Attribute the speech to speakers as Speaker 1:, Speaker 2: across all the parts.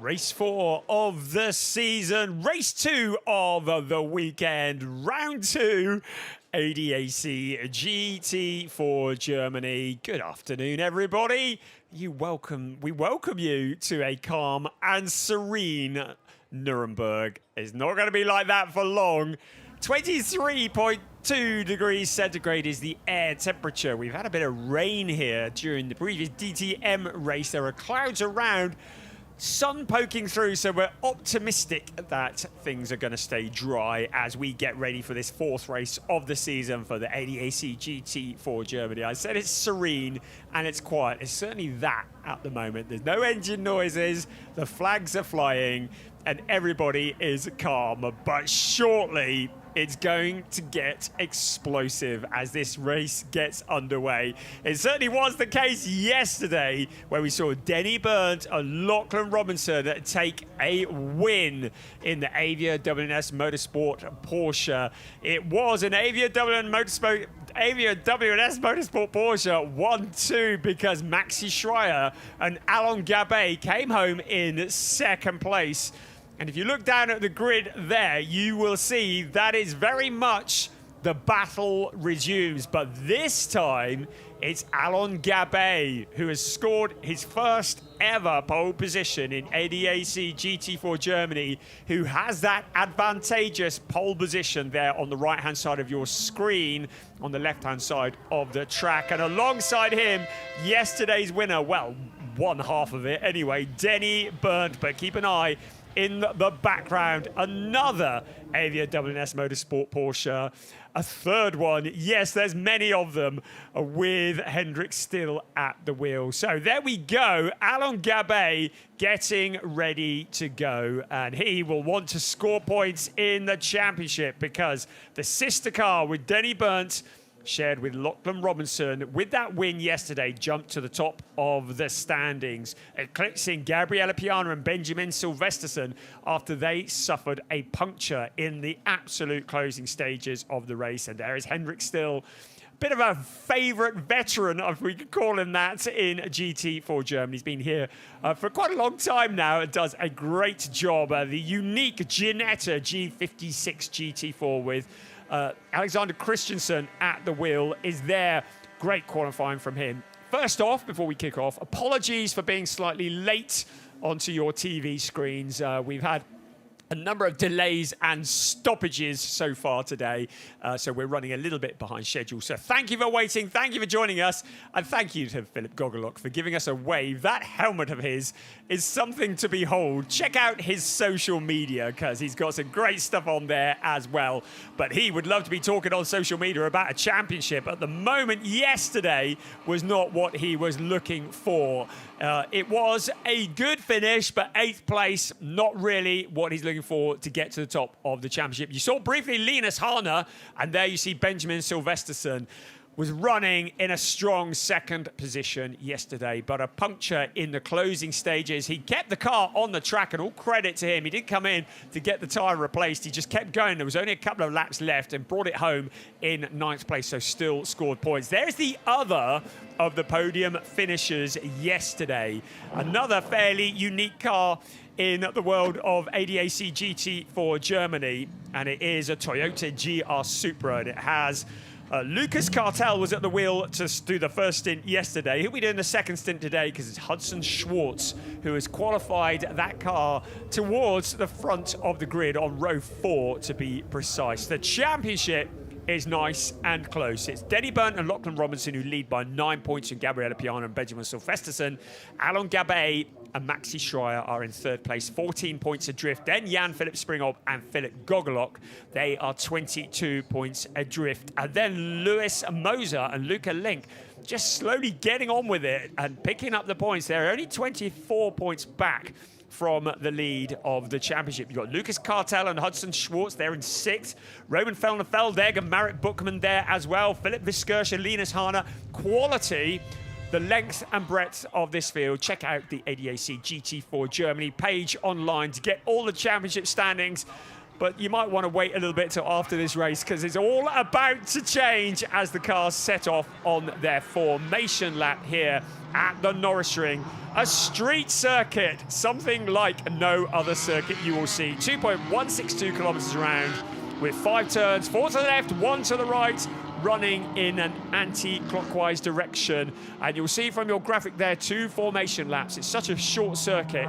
Speaker 1: Race 4 of the season, race 2 of the weekend, round 2, ADAC GT4 Germany. Good afternoon, everybody. We welcome you to a calm and serene Nuremberg. It's not going to be like that for long. 23.2 degrees centigrade is the air temperature. We've had a bit of rain here during the previous DTM race. There are clouds around, sun poking through, so we're optimistic that things are going to stay dry as we get ready for this fourth race of the season for the ADAC GT4 Germany. I said it's serene and it's quiet. It's certainly that at the moment. There's no engine noises, the flags are flying, and everybody is calm. But shortly, it's going to get explosive as this race gets underway. It certainly was the case yesterday where we saw Denny Burnt and Lachlan Robinson take a win in the Avia WNS Motorsport Porsche. It was an Avia WNS Motorsport Porsche 1-2 because Maxi Schreier and Alain Gabet came home in second place. And if you look down at the grid there, you will see that is very much the battle resumes. But this time, it's Alain Gabet who has scored his first ever pole position in ADAC GT4 Germany, who has that advantageous pole position there on the right-hand side of your screen, on the left-hand side of the track. And alongside him, yesterday's winner, well, one half of it anyway, Denny Burnt. But keep an eye in the background, another Avia WNS Motorsport Porsche, a third one. Yes, there's many of them with Hendrik still at the wheel. So there we go, Alain Gabet getting ready to go, and he will want to score points in the championship because the sister car with Denny Burnt, shared with Lachlan Robinson, with that win yesterday, jumped to the top of the standings, eclipsing Gabriele Piana and Benjamin Silvesterson after they suffered a puncture in the absolute closing stages of the race. And there is Hendrik still, bit of a favourite veteran, if we could call him that, in GT4 Germany. He's been here for quite a long time now and does a great job. The unique Ginetta G56 GT4 with Alexander Christensen at the wheel is there. Great qualifying from him. First off, before we kick off, apologies for being slightly late onto your TV screens. We've had a number of delays and stoppages so far today, so we're running a little bit behind schedule. So thank you for waiting, thank you for joining us, and thank you to Philip Gogolock for giving us a wave. That helmet of his is something to behold. Check out his social media because he's got some great stuff on there as well. But he would love to be talking on social media about a championship. At the moment, yesterday was not what he was looking for. It was a good finish, but 8th place, not really what he's looking for to get to the top of the championship. You saw briefly Linus Harner, and there you see Benjamin Silvesterson was running in a strong second position yesterday, but a puncture in the closing stages. He kept the car on the track, and all credit to him. He didn't come in to get the tyre replaced. He just kept going. There was only a couple of laps left and brought it home in 9th place, so still scored points. There's the other of the podium finishers yesterday. Another fairly unique car in the world of ADAC GT4 Germany, and it is a Toyota GR Supra, and it has Lucas Cartel was at the wheel to do the first stint yesterday. He'll be doing the second stint today because it's Hudson Schwartz who has qualified that car towards the front of the grid on row 4 to be precise. The championship is nice and close. It's Denny Burnt and Lachlan Robinson who lead by 9 points, and Gabriele Piana and Benjamin Silvesterson. Alain Gabet and Maxi Schreier are in 3rd place, 14 points adrift. Then Jan-Philipp Springhoff and Philip Gogolock, they are 22 points adrift. And then Lewis Moser and Luca Link just slowly getting on with it and picking up the points. They're only 24 points back from the lead of the championship. You've got Lucas Cartel and Hudson Schwartz, they're in 6th. Roman Feldegg and Marit Buchmann there as well. Philip Viskirch and Linus Harner. Quality, the length and breadth of this field. Check out the ADAC GT4 Germany page online to get all the championship standings. but you might want to wait a little bit till after this race because it's all about to change as the cars set off on their formation lap here at the Norisring. A street circuit, something like no other circuit you will see. 2.162 kilometers around with 5 turns, 4 to the left, 1 to the right, running in an anti-clockwise direction. And you'll see from your graphic there 2 formation laps. It's such a short circuit,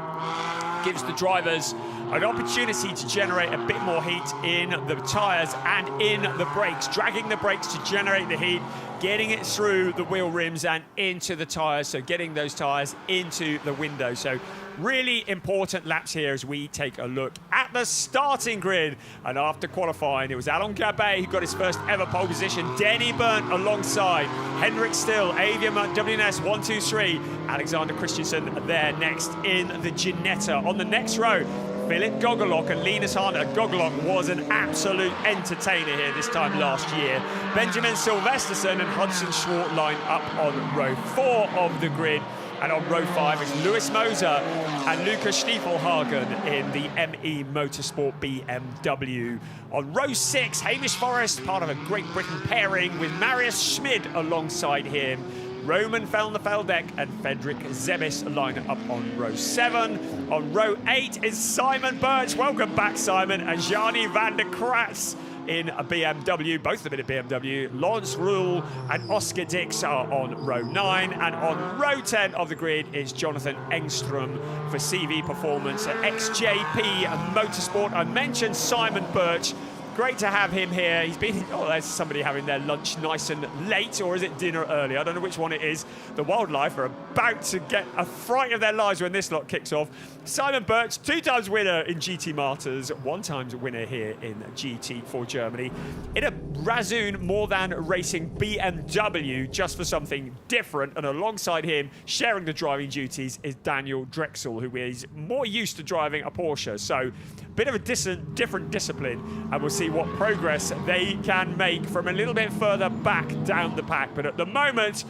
Speaker 1: gives the drivers an opportunity to generate a bit more heat in the tyres and in the brakes, dragging the brakes to generate the heat, getting it through the wheel rims and into the tyres, so getting those tyres into the window. So really important laps here as we take a look at the starting grid. And after qualifying, it was Alain Gabet who got his first ever pole position. Denny Berndt alongside Henrik Still, Avian WNS 1-2-3. Alexander Christensen there next in the Ginetta. On the next row, Philip Gogolok and Linus Harner. Gogolok was an absolute entertainer here this time last year. Benjamin Silvesterson and Hudson Schwartz line up on row 4 of the grid. And on row 5 is Lewis Moser and Lucas Stiefelhagen in the ME Motorsport BMW. On row 6, Hamish Forrest, part of a Great Britain pairing with Marius Schmid alongside him. Roman Feldeck and Fredrik Zebis line up on row 7. On row 8 is Simon Birch. Welcome back, Simon. And Gianni van der Kratz in a BMW, both of them in a BMW. Lawrence Rule and Oscar Dix are on row 9. And on row 10 of the grid is Jonathan Engstrom for CV Performance at XJP Motorsport. I mentioned Simon Birch. Great to have him here. He's been, oh, there's somebody having their lunch nice and late, or is it dinner early? I don't know which one it is. The wildlife are about to get a fright of their lives when this lot kicks off. Simon Birch, 2 times winner in GT Masters, 1 times winner here in GT4 Germany. In a Razzoon More Than Racing BMW, just for something different. And alongside him, sharing the driving duties, is Daniel Drexel, who is more used to driving a Porsche. So, bit of a different discipline, and we'll see what progress they can make from a little bit further back down the pack. But at the moment,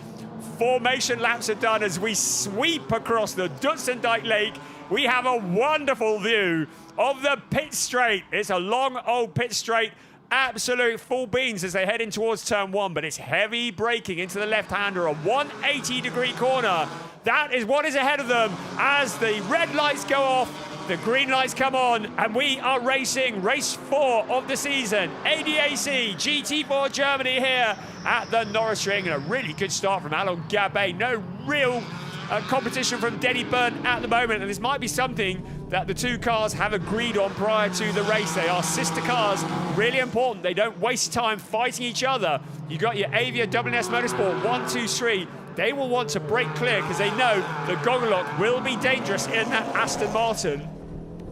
Speaker 1: formation laps are done as we sweep across the Dutzendijk Lake. We have a wonderful view of the pit straight. It's a long old pit straight, absolute full beans as they head in towards turn 1, but it's heavy braking into the left-hander, a 180-degree corner. That is what is ahead of them as the red lights go off. The green lights come on, and we are racing race 4 of the season. ADAC GT4 Germany here at the Norisring. And a really good start from Alain Gabet. No real competition from Denny Berndt at the moment. And this might be something that the 2 cars have agreed on prior to the race. They are sister cars, really important. They don't waste time fighting each other. You got your Avia WNS Motorsport 1-2-3. They will want to break clear because they know that Gogolok will be dangerous in that Aston Martin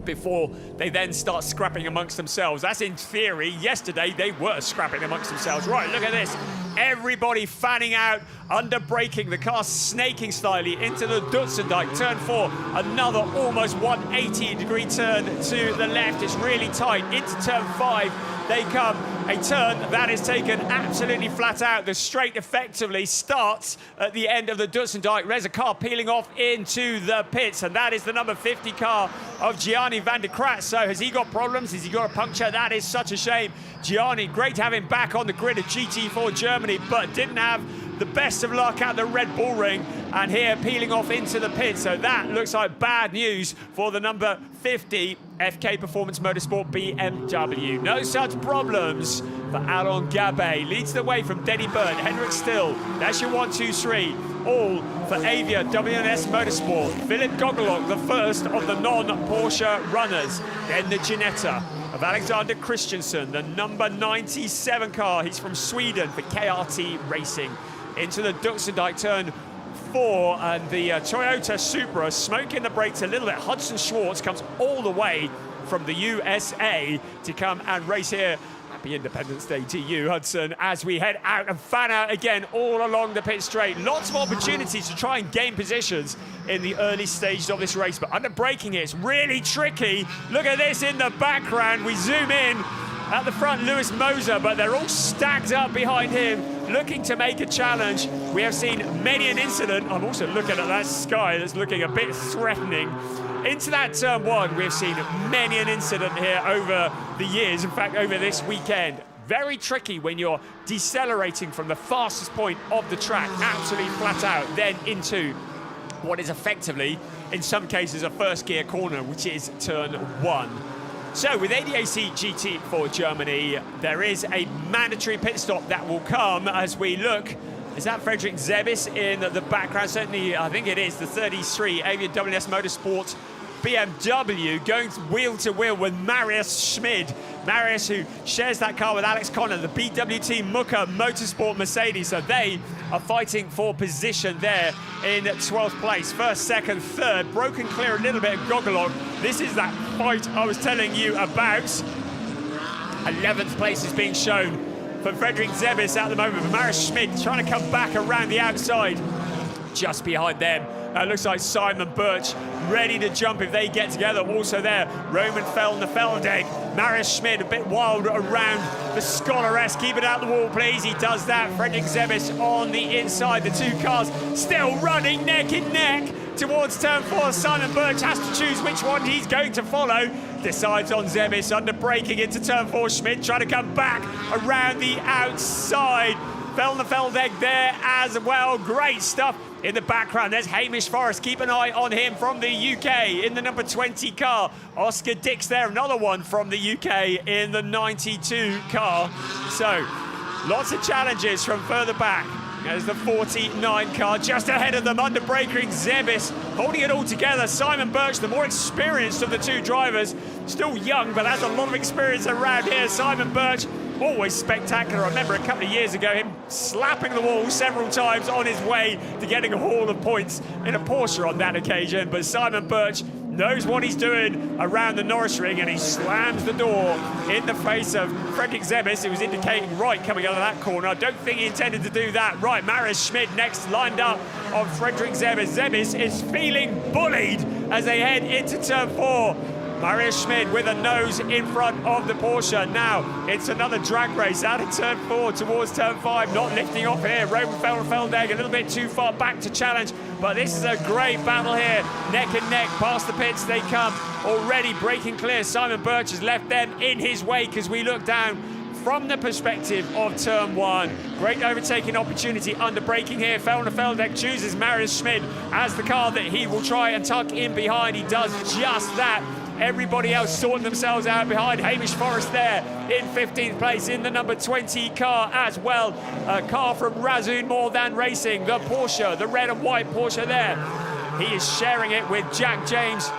Speaker 1: before they then start scrapping amongst themselves. That's in theory. Yesterday, they were scrapping amongst themselves. Right, look at this. Everybody fanning out, under braking, the car snaking slightly into the Dutzendijk. Turn 4, another almost 180-degree turn to the left. It's really tight. Into turn 5, they come. A turn that is taken absolutely flat out. The straight effectively starts at the end of the Dutzendijk. There's a car peeling off into the pits, and that is the number 50 car of Gianni van der Kratz. So has he got problems? Has he got a puncture? That is such a shame. Gianni, great to have him back on the grid of GT4 Germany, but didn't have the best of luck at the Red Bull Ring, and here peeling off into the pit. So that looks like bad news for the number 50 FK Performance Motorsport BMW. No such problems for Alain Gabet. Leads the way from Denny Berndt, Henrik Still. That's your 1-2-3. All for Avia WNS Motorsport. Philip Gogolok, the first of the non-Porsche runners. Then the Ginetta of Alexander Christensen, the number 97 car. He's from Sweden for KRT Racing. Into the Dutzendijk turn 4, and the Toyota Supra smoking the brakes a little bit. Hudson Schwartz comes all the way from the USA to come and race here. Happy Independence Day to you, Hudson, as we head out and fan out again all along the pit straight. Lots of opportunities to try and gain positions in the early stages of this race, but under braking it's really tricky. Look at this in the background. We zoom in at the front, Lewis Moser, but they're all stacked up behind him, looking to make a challenge. We have seen many an incident. I'm also looking at that sky that's looking a bit threatening into that turn one. We've seen many an incident here over the years, in fact, over this weekend. Very tricky when you're decelerating from the fastest point of the track, absolutely flat out, then into what is effectively, in some cases, a first gear corner, which is turn one. So with ADAC GT4 Germany, there is a mandatory pit stop that will come as we look. Is that Frederick Zebis in the background? Certainly, I think it is, the 33 ADAC Motorsport BMW going wheel to wheel with Marius Schmid. Marius, who shares that car with Alex Connor, the BWT Mucker Motorsport Mercedes. So they are fighting for position there in 12th place. First, second, third, broken clear a little bit of Gogolog. This is that fight I was telling you about. 11th place is being shown for Frederick Zebis at the moment, but Marius Schmid trying to come back around the outside. Just behind them, looks like Simon Birch ready to jump if they get together. Also there, Roman Feldeg. Marius Schmid a bit wild around the Scholar-esque. Keep it out the wall, please. He does that. Frederick Zebis on the inside. The two cars still running neck and neck towards turn four. Simon Birch has to choose which one he's going to follow. Decides on Zebis, under braking into turn four. Schmid trying to come back around the outside. Feldeg there as well. Great stuff in the background. There's Hamish Forrest. Keep an eye on him from the UK in the number 20 car. Oscar Dix there, another one from the UK in the 92 car. So lots of challenges from further back. There's the 49 car just ahead of them, under braking. Zebis holding it all together. Simon Birch, the more experienced of the two drivers, still young but has a lot of experience around here. Simon Birch, always spectacular. I remember a couple of years ago him slapping the wall several times on his way to getting a haul of points in a Porsche on that occasion. But Simon Birch knows what he's doing around the Norisring, and he slams the door in the face of Frederick Zebis, who was indicating right coming out of that corner. I don't think he intended to do that. Right, Marius Schmid next lined up on Frederick Zebis. Zebis is feeling bullied as they head into turn four. Marius Schmid with a nose in front of the Porsche. Now it's another drag race out of turn four towards turn five. Not lifting off here. Roman Feldeg a little bit too far back to challenge, but this is a great battle here. Neck and neck past the pits they come. Already breaking clear. Simon Birch has left them in his wake as we look down from the perspective of turn one. Great overtaking opportunity under braking here. Feldeg chooses Marius Schmid as the car that he will try and tuck in behind. He does just that. Everybody else sorting themselves out behind. Hamish Forrest there in 15th place in the number 20 car as well. A car from Razzoon More Than Racing, the Porsche, the red and white Porsche there. He is sharing it with Jack James.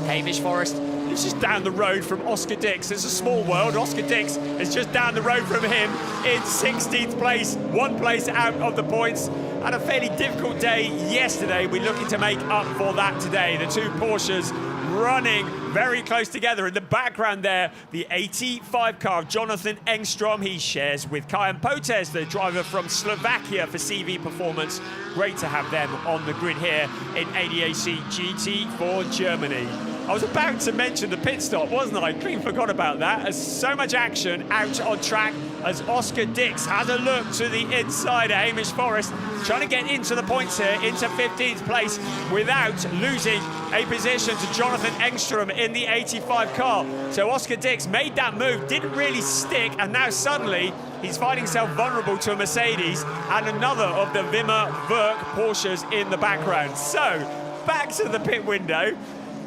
Speaker 1: Hamish Forrest is just down the road from Oscar Dix. It's a small world. Oscar Dix is just down the road from him in 16th place, one place out of the points. Had a fairly difficult day yesterday. We're looking to make up for that today. The two Porsches running very close together. In the background there, the 85 car of Jonathan Engstrom. He shares with Kajan Potes, the driver from Slovakia for CV Performance. Great to have them on the grid here in ADAC GT4 Germany. I was about to mention the pit stop, wasn't I? Clean forgot about that. There's so much action out on track as Oscar Dix has a look to the inside of Hamish Forrest, trying to get into the points here, into 15th place without losing a position to Jonathan Engstrom in the 85 car. So Oscar Dix made that move, didn't really stick, and now suddenly he's finding himself vulnerable to a Mercedes and another of the Wimmer Werk Porsches in the background. So back to the pit window.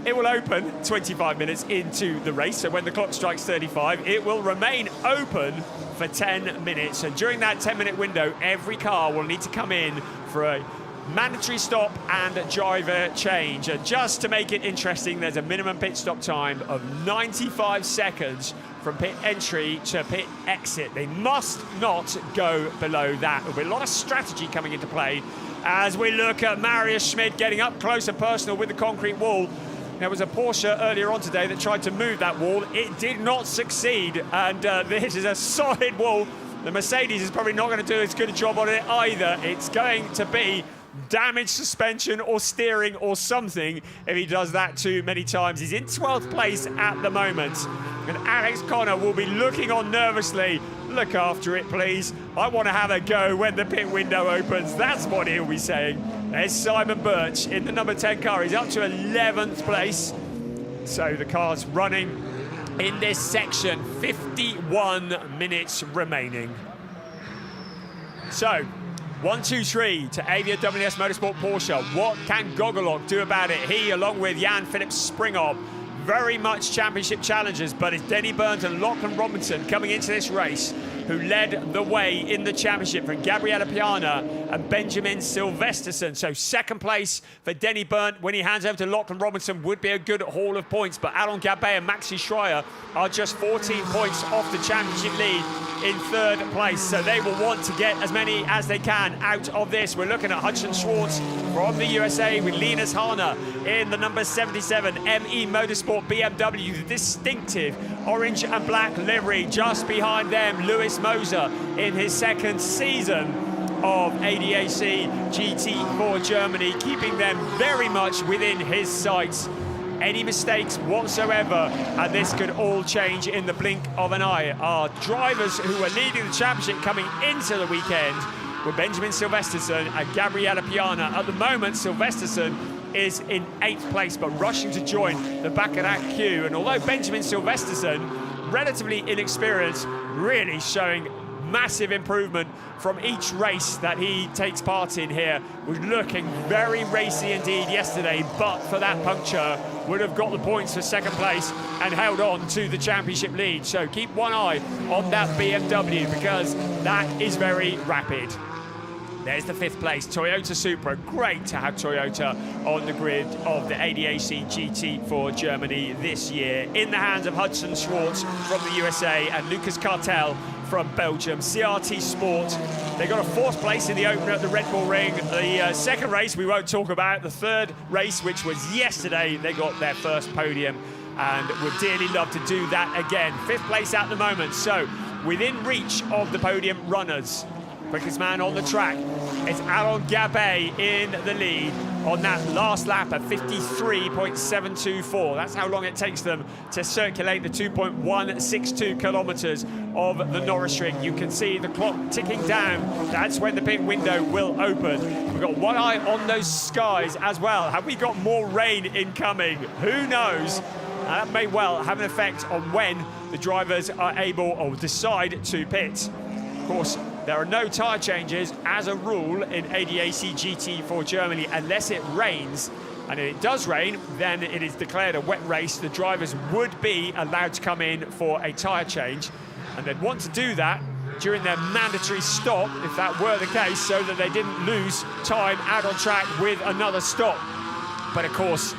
Speaker 1: It will open 25 minutes into the race, so when the clock strikes 35, it will remain open for 10 minutes. And during that 10-minute window, every car will need to come in for a mandatory stop and a driver change. And just to make it interesting, there's a minimum pit stop time of 95 seconds from pit entry to pit exit. They must not go below that. There'll be a lot of strategy coming into play as we look at Marius Schmid getting up close and personal with the concrete wall. There was a Porsche earlier on today that tried to move that wall. It did not succeed, and this is a solid wall. The Mercedes is probably not going to do as good a job on it either. It's going to be damaged suspension or steering or something if he does that too many times. He's in 12th place at the moment, and Alex Connor will be looking on nervously look after it, please. I want to have a go when the pit window opens. That's what he'll be saying. There's Simon Birch in the number 10 car. He's up to 11th place. So the car's running in this section. 51 minutes remaining. So, 1, 2, 3 to ADAC Motorsport Porsche. What can Gogolok do about it? He, along with Jan-Philipp Springhoff, very much championship challengers, but it's Denny Burns and Lachlan Robinson coming into this race who led the way in the championship from Gabriele Piana and Benjamin Silvesterson. So second place for Denny Burnt when he hands over to Lachlan Robinson would be a good haul of points, but Alon Gabet and Maxi Schreier are just 14 points off the championship lead in third place. So they will want to get as many as they can out of this. We're looking at Hudson Schwartz from the USA with Linus Harner in the number 77 ME Motorsport BMW, the distinctive orange and black livery. Just behind them, Lewis Moser in his second season of ADAC GT4 Germany, keeping them very much within his sights. Any mistakes whatsoever, and this could all change in the blink of an eye. Our drivers who were leading the championship coming into the weekend were Benjamin Silvesterson and Gabriele Piana. At the moment, Silvesterson is in 8th place, but rushing to join the back of that queue. And although Benjamin Silvesterson, relatively inexperienced, really showing massive improvement from each race that he takes part in here. Was looking very racy indeed yesterday, but for that puncture, would have got the points for second place and held on to the championship lead. So keep one eye on that BMW, because that is very rapid. There's the 5th place, Toyota Supra. Great to have Toyota on the grid of the ADAC GT4 Germany this year. In the hands of Hudson Schwartz from the USA and Lucas Cartel from Belgium. CRT Sport, they got a 4th place in the opener at the Red Bull Ring. The second race we won't talk about. The third race, which was yesterday, they got their first podium and would dearly love to do that again. 5th place at the moment, so within reach of the podium runners. Quickest man on the track is Alon Gabet in the lead on that last lap at 53.724. That's how long it takes them to circulate the 2.162 kilometers of the Norisring. You can see the clock ticking down. That's when the pit window will open. We've got one eye on those skies as well. Have we got more rain incoming? Who knows? That may well have an effect on when the drivers are able or decide to pit. Of course, there are no tyre changes as a rule in ADAC GT4 Germany unless it rains. And if it does rain, then it is declared a wet race. The drivers would be allowed to come in for a tyre change. And they'd want to do that during their mandatory stop, if that were the case, so that they didn't lose time out on track with another stop. But of course,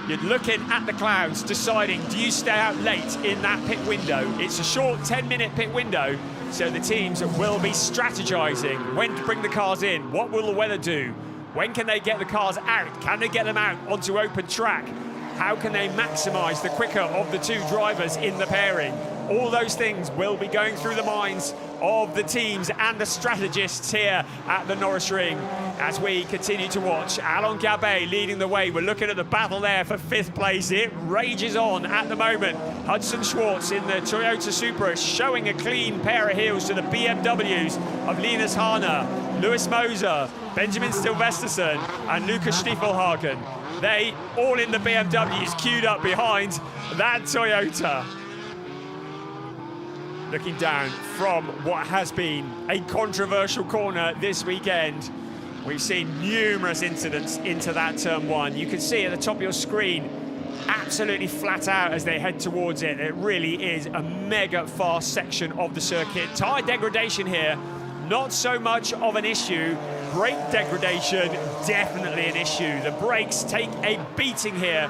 Speaker 1: you're looking at the clouds, deciding, do you stay out late in that pit window? It's a short 10-minute pit window, so the teams will be strategizing when to bring the cars in. What will the weather do? When can they get the cars out? Can they get them out onto open track? How can they maximize the quicker of the two drivers in the pairing? All those things will be going through the minds of the teams and the strategists here at the Norisring as we continue to watch. Alon Gabet leading the way. We're looking at the battle there for 5th place. It rages on at the moment. Hudson Schwartz in the Toyota Supra showing a clean pair of heels to the BMWs of Linus Harner, Lewis Moser, Benjamin Silvesterson and Lucas Stiefelhagen. They all in the BMWs queued up behind that Toyota. Looking down from what has been a controversial corner this weekend. We've seen numerous incidents into that turn 1. You can see at the top of your screen, absolutely flat out as they head towards it. It really is a mega fast section of the circuit. Tyre degradation here, not so much of an issue. Brake degradation, definitely an issue. The brakes take a beating here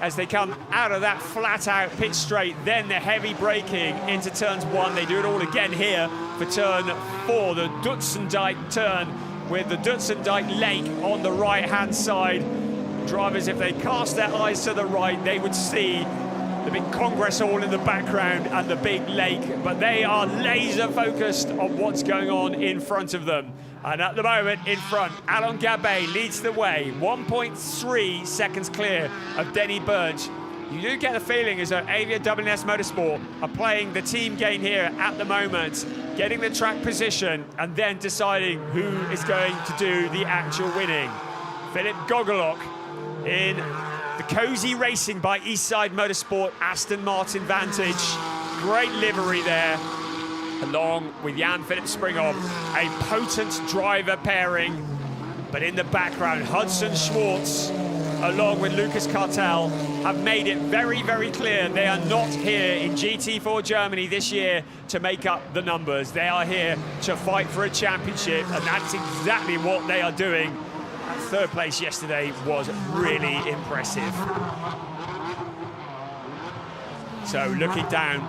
Speaker 1: as they come out of that flat out pit straight, then the heavy braking into turns 1. They do it all again here for turn 4, the Dutzendijk turn with the Dutzendijk Lake on the right hand side. Drivers, if they cast their eyes to the right, they would see the big Congress Hall in the background and the big lake, but they are laser focused on what's going on in front of them. And at the moment, in front, Alon Gabet leads the way, 1.3 seconds clear of Denny Burge. You do get the feeling as though ADAC MX Motorsport are playing the team game here at the moment, getting the track position and then deciding who is going to do the actual winning. Philip Gogolok in the Cozy Racing by Eastside Motorsport Aston Martin Vantage. Great livery there, along with Jan-Philipp Springhoff, a potent driver pairing. But in the background, Hudson Schwartz, along with Lucas Cartel, have made it very, very clear they are not here in GT4 Germany this year to make up the numbers. They are here to fight for a championship, and that's exactly what they are doing. That third place yesterday was really impressive. So looking down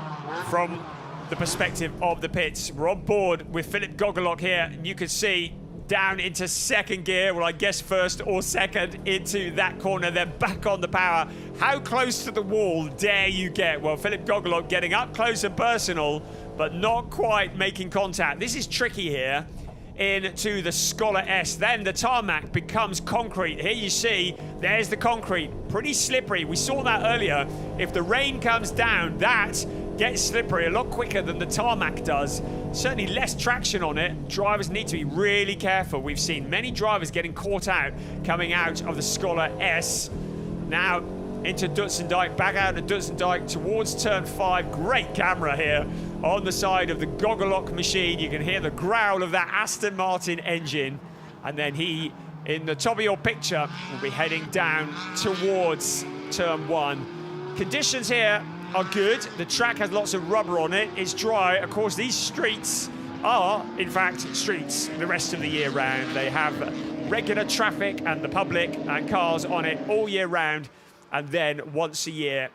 Speaker 1: from the perspective of the pits, we're on board with Philip Gogolok here, and you can see down into second gear, well, I guess first or second into that corner, then back on the power. How close to the wall dare you get? Well, Philip Gogolok getting up close and personal, but not quite making contact. This is tricky here into the Scholar S. Then the tarmac becomes concrete. Here you see, there's the concrete, pretty slippery. We saw that earlier. If the rain comes down, that gets slippery a lot quicker than the tarmac does. Certainly less traction on it. Drivers need to be really careful. We've seen many drivers getting caught out coming out of the Scholar S. Now into Dutzendijk, back out of Dutzendijk towards turn 5. Great camera here on the side of the Gogolok machine. You can hear the growl of that Aston Martin engine. And then he, in the top of your picture, will be heading down towards turn 1. Conditions here are good. The track has lots of rubber on it. It's dry. Of course, these streets are, in fact, streets the rest of the year round. They have regular traffic and the public and cars on it all year round. And then once a year,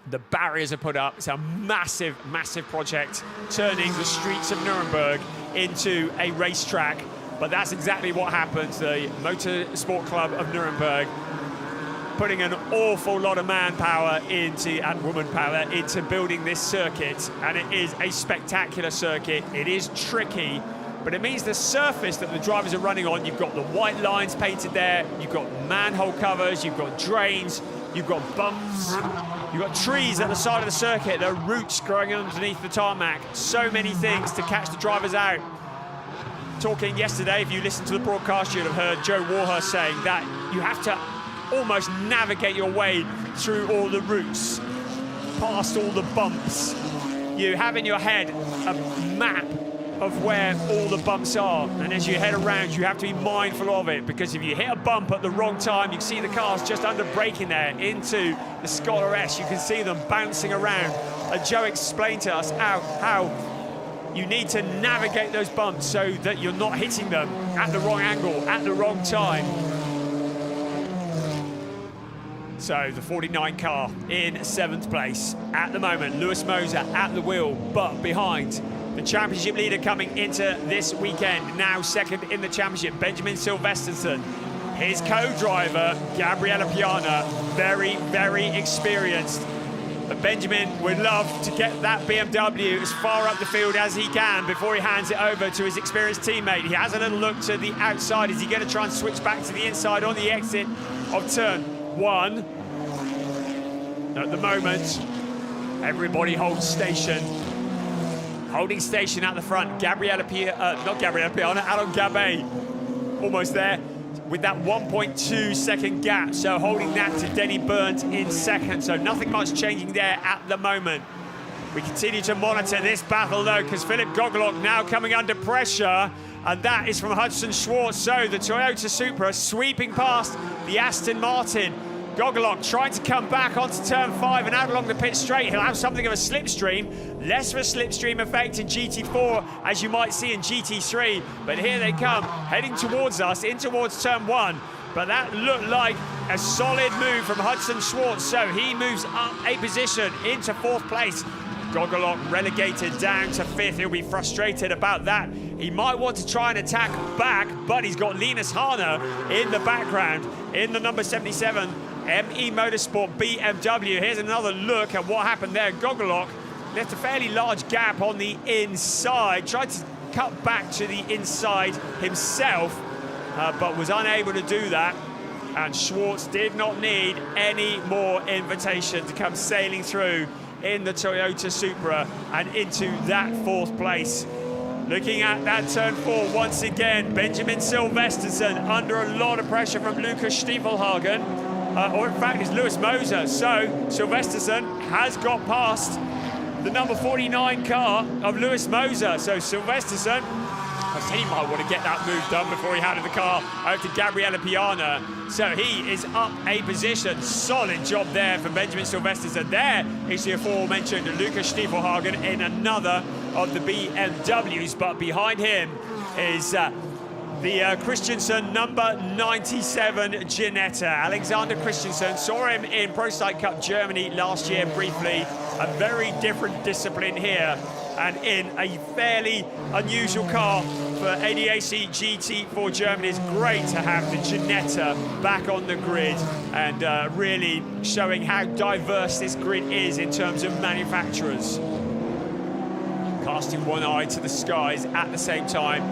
Speaker 1: the barriers are put up. It's a massive, massive project, turning the streets of Nuremberg into a racetrack. But that's exactly what happens. The Motorsport Club of Nuremberg putting an awful lot of manpower into, and womanpower into building this circuit, and it is a spectacular circuit. It is tricky, but it means the surface that the drivers are running on, you've got the white lines painted there, you've got manhole covers, you've got drains, you've got bumps, you've got trees at the side of the circuit, there are roots growing underneath the tarmac. So many things to catch the drivers out. Talking yesterday, if you listened to the broadcast, you'd have heard Joe Warhurst saying that you have to almost navigate your way through all the routes, past all the bumps. You have in your head a map of where all the bumps are, and as you head around, you have to be mindful of it, because if you hit a bump at the wrong time, you can see the cars just under braking there into the Scholar S. You can see them bouncing around. Joe explained to us how you need to navigate those bumps so that you're not hitting them at the wrong angle, at the wrong time. So the 49 car in 7th place at the moment. Lewis Moser at the wheel, but behind the championship leader coming into this weekend. Now second in the championship, Benjamin Silvesterson. His co-driver, Gabriella Piana, very, very experienced. But Benjamin would love to get that BMW as far up the field as he can before he hands it over to his experienced teammate. He has a little look to the outside. Is he going to try and switch back to the inside on the exit of turn 1? At the moment, everybody holds station. Holding station at the front, not Gabriella Piana, Alain Gabet, almost there, with that 1.2 second gap. So holding that to Denny Burnt in second. So nothing much changing there at the moment. We continue to monitor this battle though, because Philip Gogolok now coming under pressure, and that is from Hudson Schwartz. So the Toyota Supra sweeping past the Aston Martin. Gogolok trying to come back onto turn 5 and out along the pit straight. He'll have something of a slipstream, less of a slipstream effect in GT4 as you might see in GT3, but here they come, heading towards us, in towards turn 1. But that looked like a solid move from Hudson Schwartz, so he moves up a position into 4th place. Gogolok relegated down to 5th. He'll be frustrated about that. He might want to try and attack back, but he's got Linus Harner in the background in the number 77 ME Motorsport BMW. Here's another look at what happened there. Gogolok left a fairly large gap on the inside, tried to cut back to the inside himself, but was unable to do that. And Schwartz did not need any more invitation to come sailing through in the Toyota Supra and into that 4th place. Looking at that turn 4 once again, Benjamin Silvesterson under a lot of pressure from Lucas Stiefelhagen, or in fact it's Lewis Moser. So Silvesterson has got past the number 49 car of Lewis Moser. So Silvesterson, I said he might want to get that move done before he handed the car over to Gabriele Piana. So he is up a position. Solid job there for Benjamin Silvesterson. There is the aforementioned Lucas Stiefelhagen in another of the BMWs, but behind him is the Christensen number 97 Ginetta. Alexander Christensen, saw him in Pro Cycle Cup Germany last year briefly. A very different discipline here, and in a fairly unusual car for ADAC GT4 Germany. It's great to have the Ginetta back on the grid, and really showing how diverse this grid is in terms of manufacturers. Casting one eye to the skies at the same time.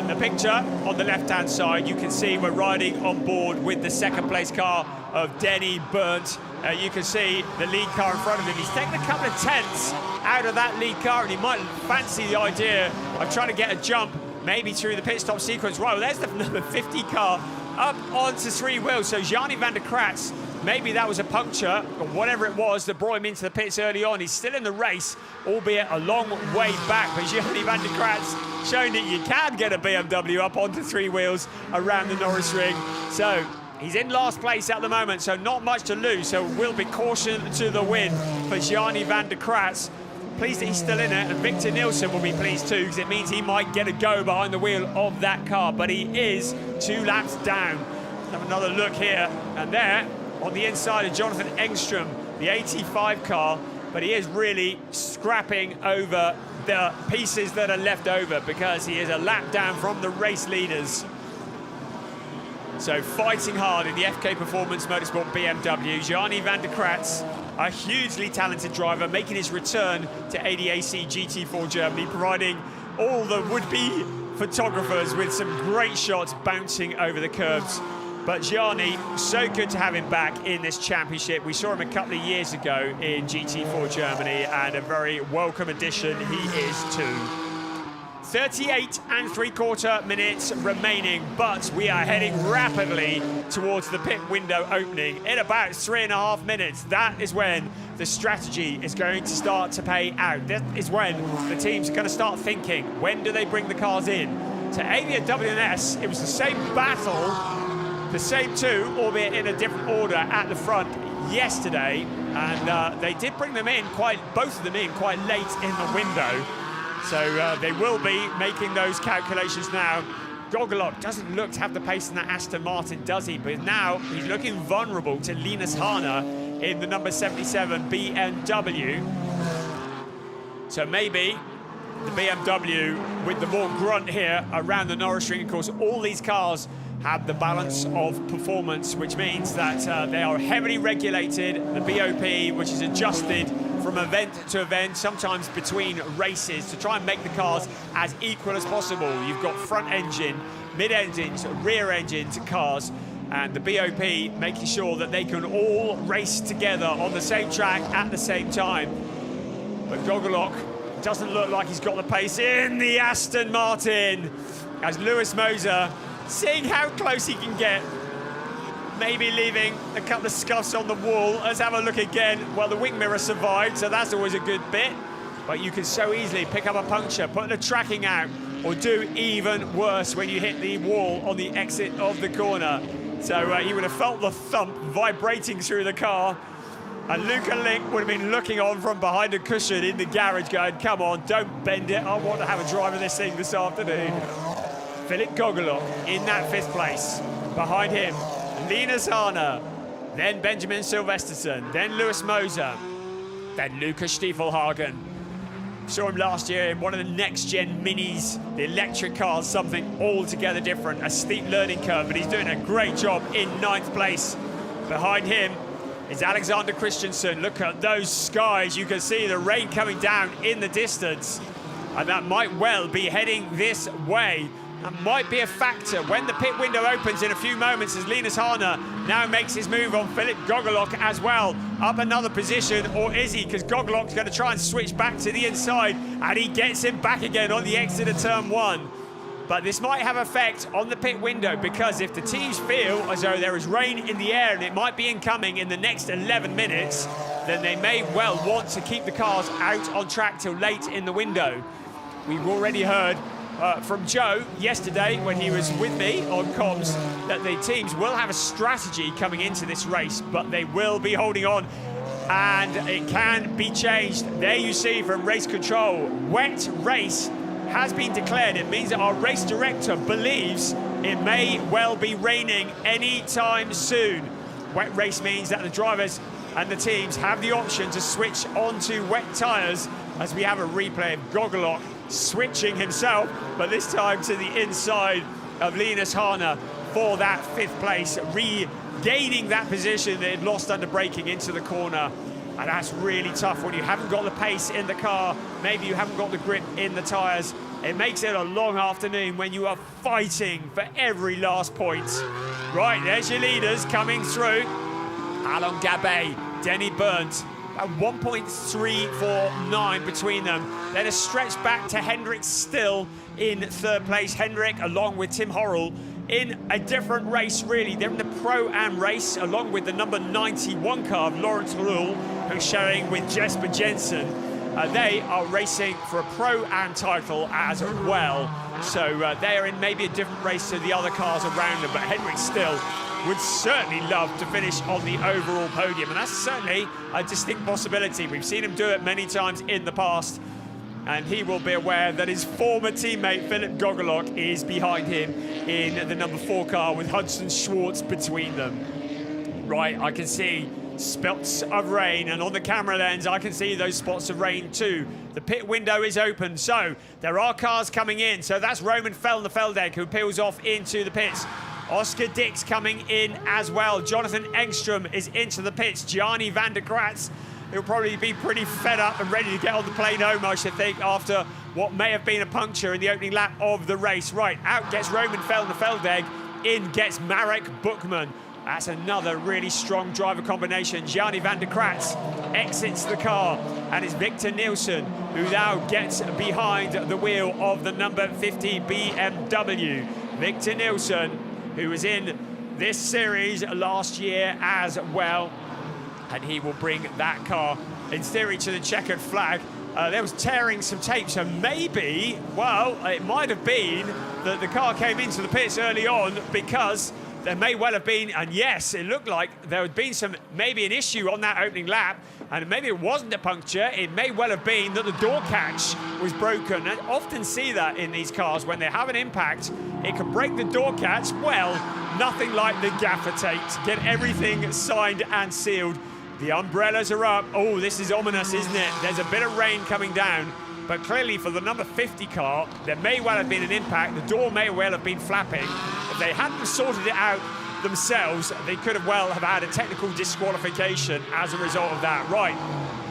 Speaker 1: The picture on the left-hand side, you can see we're riding on board with the second-place car of Denny Burnt. You can see the lead car in front of him. He's taken a couple of tenths out of that lead car, and he might fancy the idea of trying to get a jump, maybe through the pit stop sequence. Right, well, there's the number 50 car up onto 3 wheels. So Gianni van der Kratz, maybe that was a puncture or whatever it was that brought him into the pits early on. He's still in the race, albeit a long way back. But Gianni van der Kratz showing that you can get a BMW up onto 3 wheels around the Norisring. So he's in last place at the moment, so not much to lose. So will be caution to the win for Gianni van der Kratz. Pleased that he's still in it, and Victor Nielsen will be pleased too, because it means he might get a go behind the wheel of that car. But he is 2 laps down. Have another look here, and there on the inside of Jonathan Engstrom, the 85 car, but he is really scrapping over the pieces that are left over because he is a lap down from the race leaders. So fighting hard in the FK Performance Motorsport BMW, Gianni van der Kratz, a hugely talented driver, making his return to ADAC GT4 Germany, providing all the would-be photographers with some great shots bouncing over the curbs. But Gianni, so good to have him back in this championship. We saw him a couple of years ago in GT4 Germany, and a very welcome addition he is too. 38 3/4 minutes remaining, but we are heading rapidly towards the pit window opening in about 3.5 minutes. That is when the strategy is going to start to pay out. That is when the teams are going to start thinking, when do they bring the cars in? To Avia W&S, it was the same battle, the same two, albeit in a different order at the front yesterday, and they did bring them in, both of them in quite late in the window. So they will be making those calculations now. Gogolok doesn't look to have the pace in that Aston Martin, does he? But now he's looking vulnerable to Linus Hana in the number 77 BMW. So maybe the BMW with the more grunt here around the Norisring. Of course, all these cars have the balance of performance, which means that they are heavily regulated. The BOP, which is adjusted from event to event, sometimes between races, to try and make the cars as equal as possible. You've got front engine, mid engines, rear engines cars, and the BOP making sure that they can all race together on the same track at the same time. But Gogolok doesn't look like he's got the pace in the Aston Martin, as Lewis Moser, seeing how close he can get, maybe leaving a couple of scuffs on the wall. Let's have a look again. Well, the wing mirror survived, so that's always a good bit. But you can so easily pick up a puncture, put the tracking out, or do even worse when you hit the wall on the exit of the corner. So he would have felt the thump vibrating through the car. And Luca Link would have been looking on from behind a cushion in the garage going, come on, don't bend it. I want to have a drive of this thing this afternoon. Philip Gogolok in that 5th place. Behind him, Linus Hana, then Benjamin Silvesterson, then Lewis Moser, then Lucas Stiefelhagen. Saw him last year in one of the next-gen minis, the electric cars, something altogether different, a steep learning curve, but he's doing a great job in 9th place. Behind him is Alexander Christensen. Look at those skies. You can see the rain coming down in the distance, and that might well be heading this way. That might be a factor when the pit window opens in a few moments, as Linus Harner now makes his move on Philip Gogolok as well. Up another position, or is he? Because Gogolok's going to try and switch back to the inside, and he gets him back again on the exit of turn 1. But this might have effect on the pit window, because if the teams feel as though there is rain in the air and it might be incoming in the next 11 minutes, then they may well want to keep the cars out on track till late in the window. We've already heard from Joe yesterday when he was with me on comms that the teams will have a strategy coming into this race, but they will be holding on, and it can be changed. There you see from race control, wet race has been declared. It means that our race director believes it may well be raining anytime soon. Wet race means that the drivers and the teams have the option to switch onto wet tyres, as we have a replay of Gogolok switching himself, but this time to the inside of Linus Harner for that 5th place, regaining that position that he'd lost under braking into the corner. And that's really tough when you haven't got the pace in the car, maybe you haven't got the grip in the tyres. It makes it a long afternoon when you are fighting for every last point. Right, there's your leaders coming through. Alain Gabet, Denny Burnt, 1.349 between them. Then a stretch back to Hendrick still in 3rd place. Hendrick along with Tim Horrell in a different race, really. They're in the Pro-Am race along with the number 91 car of Lawrence Ruhl, who's showing with Jesper Jensen. They are racing for a Pro-Am title as well. So they are in maybe a different race to the other cars around them, but Hendrick still would certainly love to finish on the overall podium, and that's certainly a distinct possibility. We've seen him do it many times in the past, and he will be aware that his former teammate Philip Gogolok is behind him in the number 4 car with Hudson Schwartz between them. Right, I can see spots of rain, and on the camera lens I can see those spots of rain too. The pit window is open, so there are cars coming in. So that's Roman Feldegg who peels off into the pits. Oscar Dix coming in as well. Jonathan Engstrom is into the pits. Gianni van der Gratz, he'll probably be pretty fed up and ready to get on the plane home, I should think, after what may have been a puncture in the opening lap of the race. Right, out gets Roman Feldegg, in gets Marek Buchmann. That's another really strong driver combination. Gianni van der Gratz exits the car, and it's Victor Nielsen who now gets behind the wheel of the number 50 BMW. Victor Nielsen, who was in this series last year as well, and he will bring that car in theory to the checkered flag. There was tearing some tape, so maybe, well, it might have been that the car came into the pits early on, because there may well have been, and yes, it looked like there had been maybe an issue on that opening lap, and maybe it wasn't a puncture. It may well have been that the door catch was broken. I often see that in these cars when they have an impact. It can break the door catch. Well, nothing like the gaffer tape to get everything signed and sealed. The umbrellas are up. Oh, this is ominous, isn't it? There's a bit of rain coming down, but clearly for the number 50 car, there may well have been an impact. The door may well have been flapping. If they hadn't sorted it out themselves, they could have well have had a technical disqualification as a result of that. Right,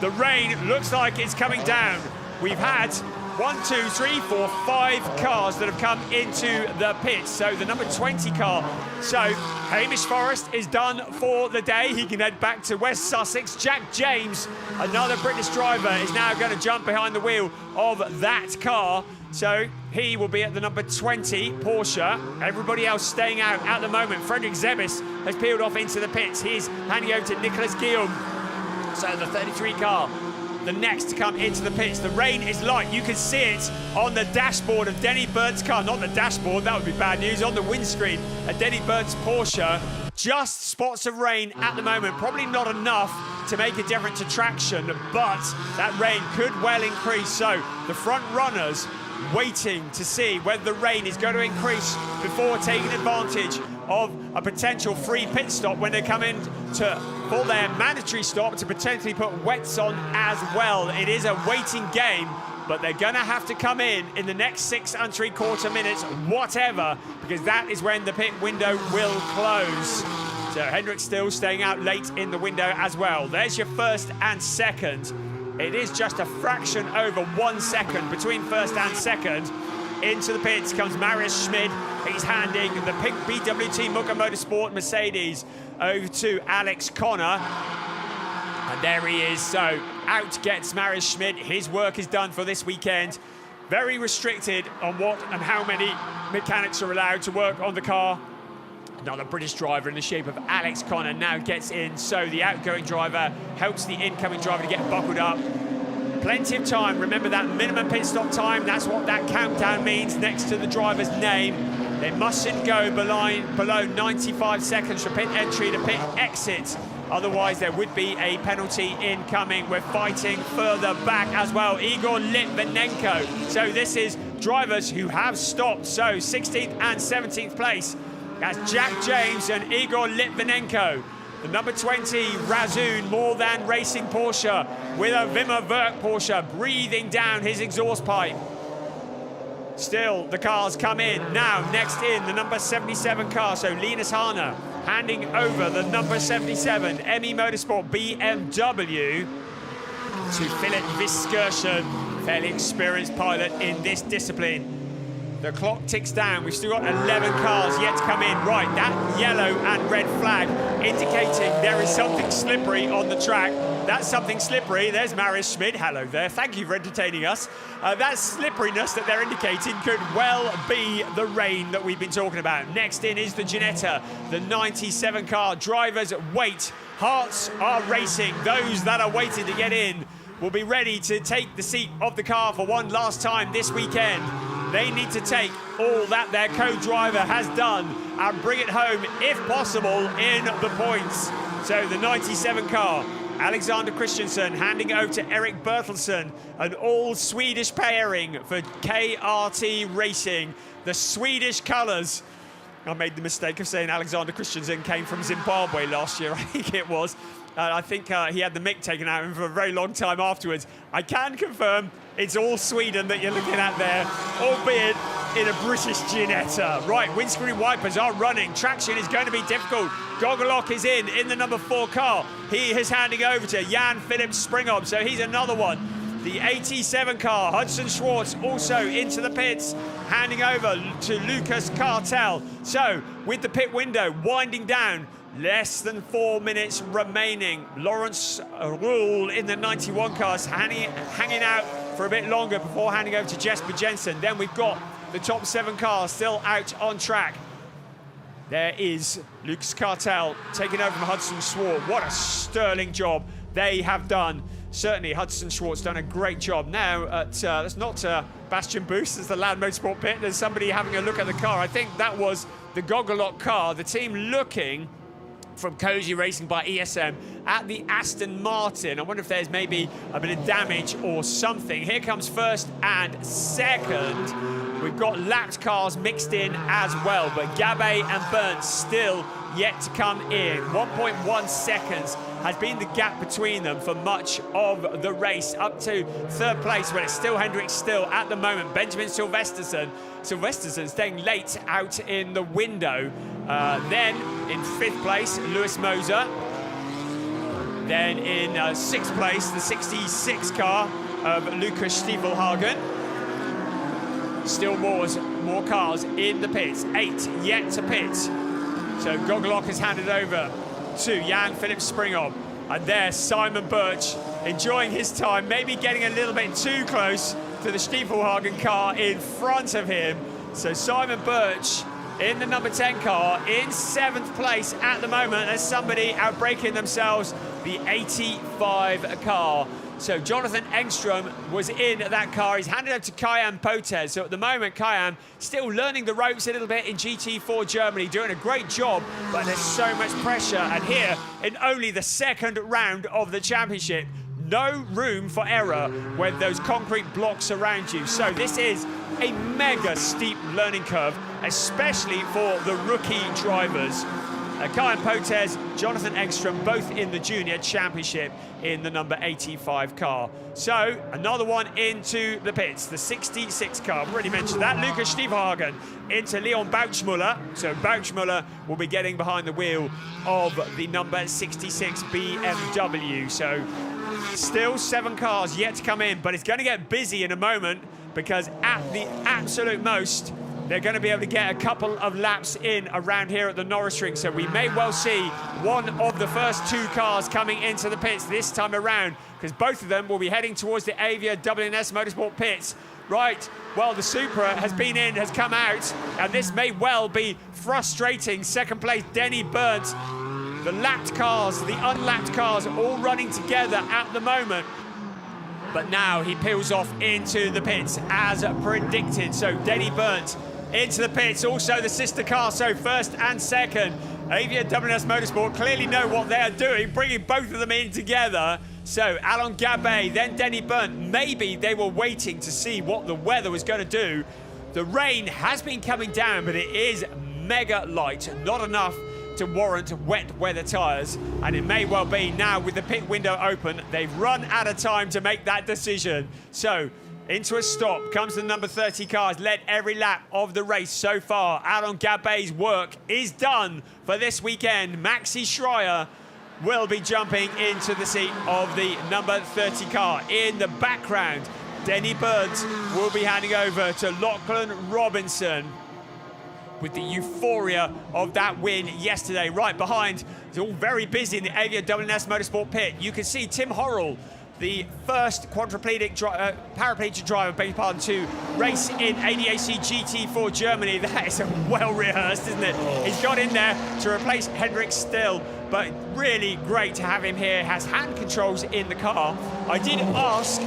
Speaker 1: the rain looks like it's coming down. We've had 1, 2, 3, 4, 5 cars that have come into the pits. So the number 20 car. So Hamish Forrest is done for the day. He can head back to West Sussex. Jack James, another British driver, is now going to jump behind the wheel of that car. So he will be at the number 20 Porsche. Everybody else staying out at the moment. Frederick Zebis has peeled off into the pits. He's handing over to Nicolas Guillaume. So the 33 car, the next to come into the pits. The rain is light. You can see it on the dashboard of Denny Burnt's car. Not the dashboard, that would be bad news. On the windscreen at Denny Burnt's Porsche. Just spots of rain at the moment. Probably not enough to make a difference to traction, but that rain could well increase. So the front runners waiting to see whether the rain is going to increase before taking advantage of a potential free pit stop when they come in for their mandatory stop to potentially put wets on as well. It is a waiting game, but they're going to have to come in the next 6 3/4 minutes, whatever, because that is when the pit window will close. So Hendrick still staying out late in the window as well. There's your first and second. It is just a fraction over 1 second between first and second. into the pits comes Marius Schmid. He's handing the pink BWT Motorsport Mercedes over to Alex Connor. And there he is. So out gets Marius Schmid. His work is done for this weekend. Very restricted on what and how many mechanics are allowed to work on the car. Another British driver in the shape of Alex Connor now gets in. So the outgoing driver helps the incoming driver to get buckled up. Plenty of time. Remember that minimum pit stop time. That's what that countdown means next to the driver's name. They mustn't go below 95 seconds from pit entry to pit exit. Otherwise, there would be a penalty incoming. We're fighting further back as well. Igor Litvinenko. So this is drivers who have stopped. So 16th and 17th place. That's Jack James and Igor Litvinenko. The number 20, Razun, More Than Racing Porsche, with a Wimmer Werk Porsche breathing down his exhaust pipe. Still, the cars come in. Now, next in, the number 77 car, so Linus Harner, handing over the number 77 ME Motorsport BMW to Philip Viskirchen, fairly experienced pilot in this discipline. The clock ticks down. We've still got 11 cars yet to come in. Right, that yellow and red flag indicating there is something slippery on the track. That's something slippery. There's Marius Schmid. Hello there. Thank you for entertaining us. That slipperiness that they're indicating could well be the rain that we've been talking about. Next in is the Ginetta, the 97 car. Drivers wait. Hearts are racing. Those that are waiting to get in will be ready to take the seat of the car for one last time this weekend. They need to take all that their co-driver has done and bring it home, if possible, in the points. So the 97 car, Alexander Christensen handing over to Erik Bertelsen, an all-Swedish pairing for KRT Racing. The Swedish colours. I made the mistake of saying Alexander Christensen came from Zimbabwe last year, I think it was. I think he had the mick taken out of him for a very long time afterwards. I can confirm it's all Sweden that you're looking at there, albeit in a British Ginetta. Right, windscreen wipers are running. Traction is going to be difficult. Gogolok is in the number 4 car. He is handing over to Jan Philip Springhob, so he's another one. The 87 car, Hudson Schwartz, also into the pits, handing over to Lucas Cartel. So, with the pit window winding down, less than 4 minutes remaining. Lawrence Ruhl in the 91 cars hanging out for a bit longer before handing over to Jesper Jensen. Then we've got the top 7 cars still out on track. There is Lucas Cartel taking over from Hudson Schwartz. What a sterling job they have done. Certainly, Hudson Schwartz done a great job. Now, that's not Bastian Boost, it's the Land Motorsport pit. There's somebody having a look at the car. I think that was the Gogolok car. The team looking from Cozy Racing by ESM at the Aston Martin. I wonder if there's maybe a bit of damage or something. Here comes first and second. We've got lapped cars mixed in as well, but Gabay and Burnt still yet to come in. 1.1 seconds has been the gap between them for much of the race, up to third place, but it's still Hendrick still at the moment. Benjamin Silvesterson staying late out in the window. Then in 5th place, Lewis Moser. Then in 6th place, the 66 car of Lucas Stiefelhagen. Still more cars in the pits. 8 yet to pit. So Gogolok is handed over to Jan Philip Springhob. And there's Simon Birch enjoying his time, maybe getting a little bit too close to the Stiefelhagen car in front of him. So Simon Birch in the number 10 car in 7th place at the moment. There's somebody outbraking themselves, the 85 car. So Jonathan Engstrom was in that car. He's handed over to Kayam Potez. So at the moment, Kayam still learning the ropes a little bit in GT4 Germany, doing a great job, but there's so much pressure. And here, in only the 2nd round of the championship, no room for error when those concrete blocks around you. So this is a mega steep learning curve, especially for the rookie drivers. Kyan Potez, Jonathan Engstrom, both in the junior championship in the number 85 car. So another one into the pits, the 66 car. I've already mentioned that. Lucas Stiefelhagen into Leon Bouchmuller. So Bouchmuller will be getting behind the wheel of the number 66 BMW. So still 7 cars yet to come in, but it's going to get busy in a moment because at the absolute most, they're going to be able to get a couple of laps in around here at the Norisring. So we may well see one of the first 2 cars coming into the pits this time around, because both of them will be heading towards the Avia WNS Motorsport pits. Right, well, the Supra has been in, has come out, and this may well be frustrating. Second place, Denny Burnt. The lapped cars, the unlapped cars, all running together at the moment. But now he peels off into the pits as predicted. So Denny Burnt into the pits, also the sister car, so first and second. Avia WNS Motorsport clearly know what they are doing, bringing both of them in together. So Alain Gabet, then Denny Burnt. Maybe they were waiting to see what the weather was going to do. The rain has been coming down, but it is mega light, not enough to warrant wet weather tyres, and it may well be now with the pit window open, they've run out of time to make that decision. So into a stop comes the number 30 car, has led every lap of the race so far. Alain Gabet's work is done for this weekend. Maxi Schreier will be jumping into the seat of the number 30 car. In the background, Denny Burnt will be handing over to Lachlan Robinson with the euphoria of that win yesterday. Right behind, it's all very busy in the Avia WNS Motorsport pit. You can see Tim Horrell, the first paraplegic driver, beg your pardon, to race in ADAC GT4 Germany. That is well rehearsed, isn't it? He's got in there to replace Hendrik Still, but really great to have him here. Has hand controls in the car. I did ask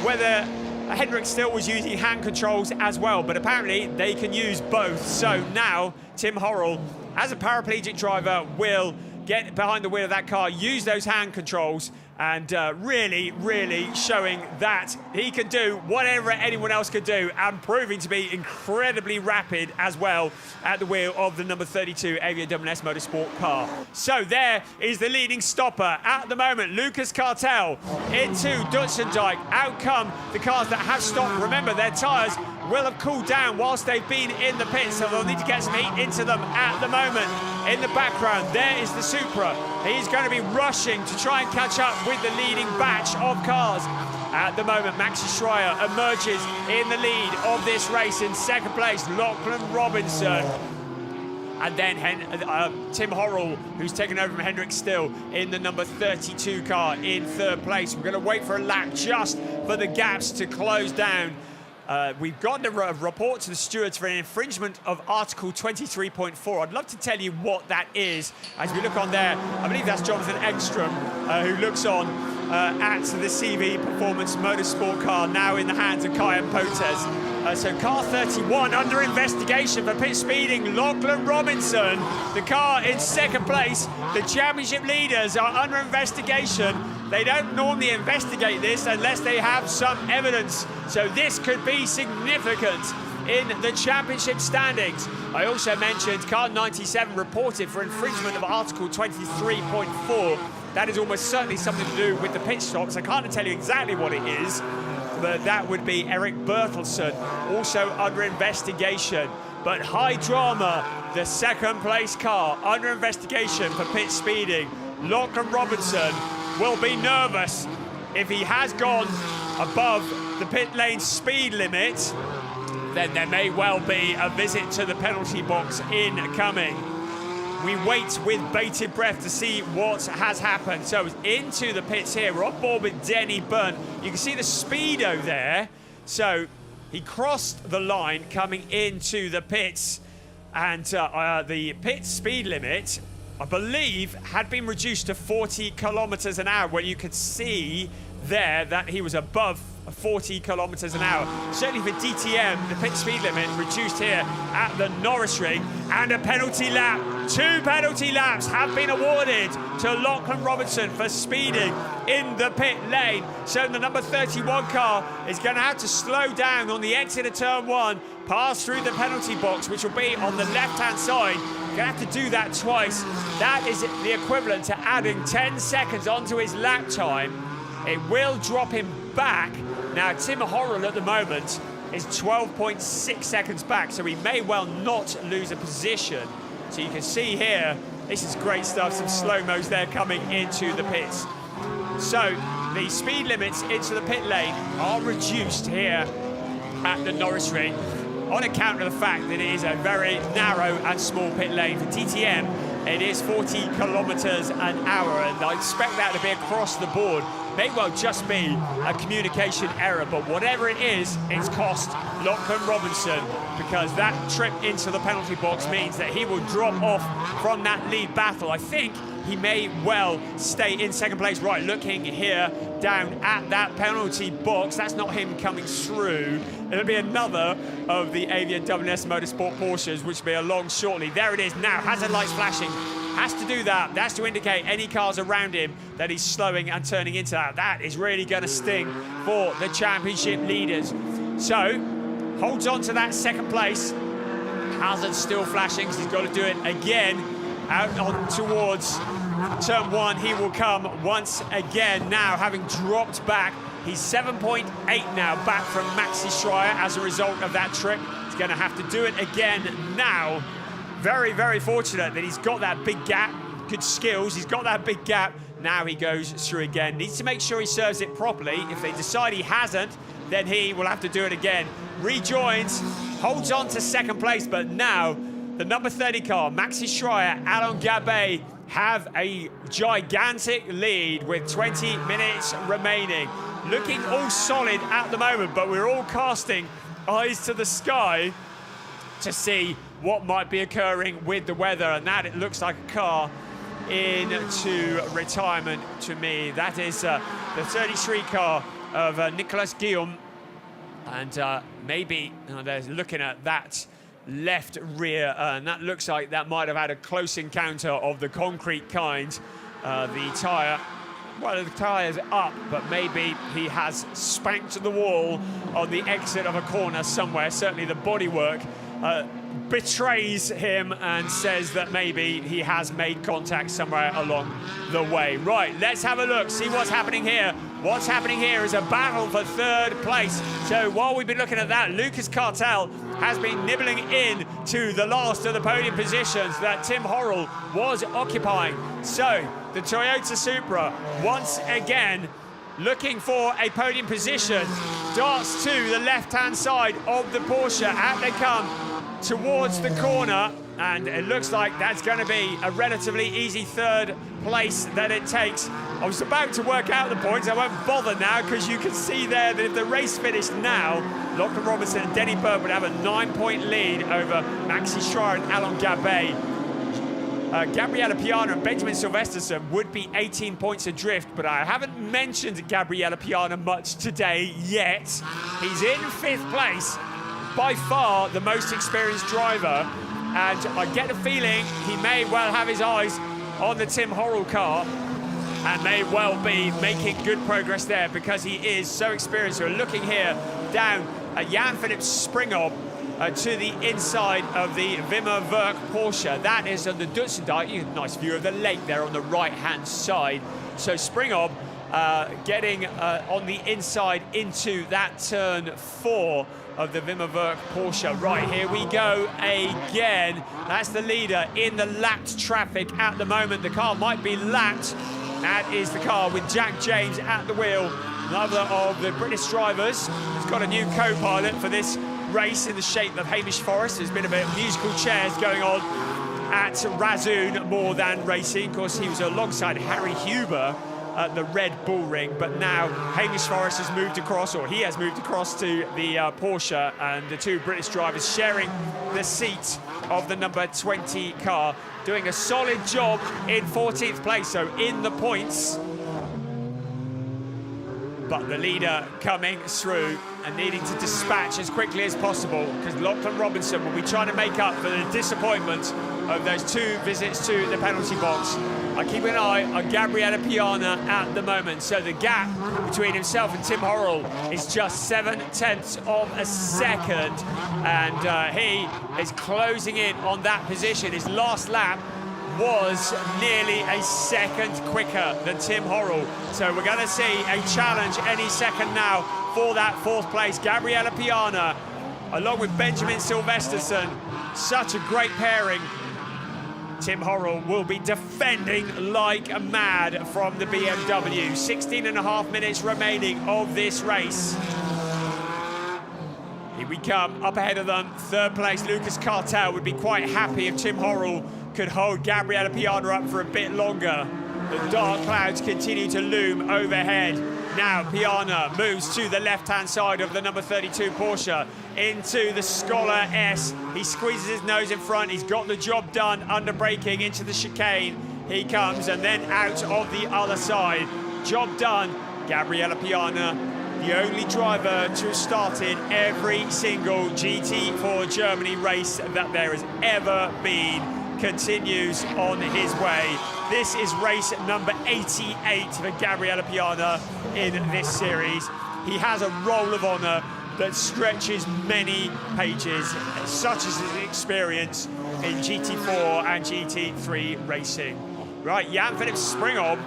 Speaker 1: whether Hendrik Still was using hand controls as well, but apparently they can use both. So now Tim Horrell, as a paraplegic driver, will get behind the wheel of that car, use those hand controls, and really showing that he can do whatever anyone else could do, and proving to be incredibly rapid as well at the wheel of the number 32 Avia WNS Motorsport car. So there is the leading stopper at the moment, Lucas Cartel into Dutzendijk. Out come the cars that have stopped. Remember, their tyres will have cooled down whilst they've been in the pits, so they'll need to get some heat into them at the moment. In the background, there is the Supra. He's going to be rushing to try and catch up with the leading batch of cars. At the moment, Maxi Schreier emerges in the lead of this race. In second place, Lachlan Robinson. And then Tim Horrell, who's taken over from Hendrik Still in the number 32 car in third place. We're going to wait for a lap just for the gaps to close down. We've gotten a report to the stewards for an infringement of Article 23.4. I'd love to tell you what that is. As we look on there, I believe that's Jonathan Ekstrom, who looks on at the CV Performance Motorsport car, now in the hands of Kyan Potes. So car 31 under investigation for pit speeding. Lachlan Robinson, the car in second place. The championship leaders are under investigation. They don't normally investigate this unless they have some evidence. So this could be significant in the championship standings. I also mentioned car 97 reported for infringement of Article 23.4. That is almost certainly something to do with the pit stops. I can't tell you exactly what it is, but that would be Eric Bertelsen, also under investigation. But high drama, the second place car under investigation for pit speeding. Lachlan Robinson will be nervous if he has gone above the pit lane speed limit. Then there may well be a visit to the penalty box incoming. We wait with bated breath to see what has happened. So into the pits here, we're on board with Denny Burnt. You can see the speedo there. So he crossed the line coming into the pits, and the pit speed limit, I believe, had been reduced to 40 kilometers an hour, where you could see there that he was above 40 kilometers an hour. Certainly for DTM, the pit speed limit reduced here at the Norisring, and a penalty lap. 2 penalty laps have been awarded to Lachlan Robinson for speeding in the pit lane. So the number 31 car is going to have to slow down on the exit of turn 1, pass through the penalty box, which will be on the left-hand side. You're going to have to do that twice. That is the equivalent to adding 10 seconds onto his lap time. It will drop him back. Now, Tim Horrell at the moment is 12.6 seconds back, so he may well not lose a position. So you can see here, this is great stuff, some slow-mos there coming into the pits. So the speed limits into the pit lane are reduced here at the Norisring, on account of the fact that it is a very narrow and small pit lane. For DTM, it is 40 kilometers an hour, and I expect that to be across the board. May well just be a communication error, but whatever it is, it's cost Lachlan Robinson, because that trip into the penalty box means that he will drop off from that lead battle. I think he may well stay in second place. Right, looking here down at that penalty box, that's not him coming through. It'll be another of the ADAC MX Motorsport Porsches, which will be along shortly. There it is now, hazard lights flashing. Has to do that. That's to indicate any cars around him that he's slowing and turning into that. That is really going to sting for the championship leaders. So, holds on to that second place. Hazard still flashing, because he's got to do it again. Out on towards turn one, he will come once again now, having dropped back. He's 7.8 now back from Maxi Schreier as a result of that trip. He's going to have to do it again now. Very, very fortunate that he's got that big gap. Good skills, he's got that big gap. Now he goes through again. Needs to make sure he serves it properly. If they decide he hasn't, then he will have to do it again. Rejoins, holds on to second place, but now the number 30 car, Maxi Schreier, Alain Gabet, have a gigantic lead with 20 minutes remaining. Looking all solid at the moment, but we're all casting eyes to the sky to see what might be occurring with the weather, and that it looks like a car into retirement to me. That is the 33 car of Nicolas Guillaume, and maybe they're looking at that left rear, and that looks like that might have had a close encounter of the concrete kind. The tyre, well, the tyre's up, but maybe he has spanked the wall on the exit of a corner somewhere. Certainly the bodywork betrays him and says that maybe he has made contact somewhere along the way. Right, let's have a look, see what's happening here. What's happening here is a battle for third place. So while we've been looking at that, Lucas Cartel has been nibbling in to the last of the podium positions that Tim Horrell was occupying. So the Toyota Supra, once again, looking for a podium position, darts to the left-hand side of the Porsche. Out they come towards the corner, and it looks like that's going to be a relatively easy third place that it takes. I was about to work out the points. I won't bother now, because you can see there that if the race finished now, Lachlan Robinson and Denny Bird would have a 9-point lead over Maxi Schreier and Alain Gabet. Gabriella Piana and Benjamin Silvesterson would be 18 points adrift, but I haven't mentioned Gabriella Piana much today yet. He's in 5th place, by far the most experienced driver, and I get a feeling he may well have his eyes on the Tim Horrell car and may well be making good progress there, because he is so experienced. So we're looking here down at Jan-Philipp Springhob to the inside of the Wimmer Werk Porsche. That is on the Dutzendijk. You have a nice view of the lake there on the right-hand side. So Springhob getting on the inside into that turn 4 of the Wimmer Werk Porsche. Right, here we go again. That's the leader in the lapped traffic at the moment. The car might be lapped. That is the car with Jack James at the wheel. Another of the British drivers has got a new co-pilot for this race in the shape of Hamish Forrest. There's been a bit of musical chairs going on at Razoon More Than Racing. Of course, he was alongside Harry Huber at the Red Bull Ring, but now Hamish Forrest has moved across, or he has moved across to the Porsche, and the two British drivers sharing the seat of the number 20 car, doing a solid job in 14th place, so in the points. But the leader coming through and needing to dispatch as quickly as possible, because Lachlan Robinson will be trying to make up for the disappointment of those 2 visits to the penalty box. I keep an eye on Gabriella Piana at the moment, so the gap between himself and Tim Horrell is just 0.7 of a second, and he is closing in on that position. His last lap was nearly a second quicker than Tim Horrell. So we're going to see a challenge any second now for that 4th place. Gabriella Piana, along with Benjamin Silvesterson. Such a great pairing. Tim Horrell will be defending like mad from the BMW. 16.5 minutes remaining of this race. we come up ahead of them. Third place, Lucas Cartel would be quite happy if Tim Horrell could hold Gabriele Piana up for a bit longer. The dark clouds continue to loom overhead. Now Piana moves to the left-hand side of the number 32 Porsche into the Scholar S. He squeezes his nose in front. He's got the job done under braking into the chicane. He comes and then out of the other side. Job done. Gabriele Piana, the only driver to have started every single GT4 Germany race that there has ever been, continues on his way. This is race number 88 for Gabriele Piana in this series. He has a roll of honour that stretches many pages, such as his experience in GT4 and GT3 racing. Right, Jan-Philipp Springhoff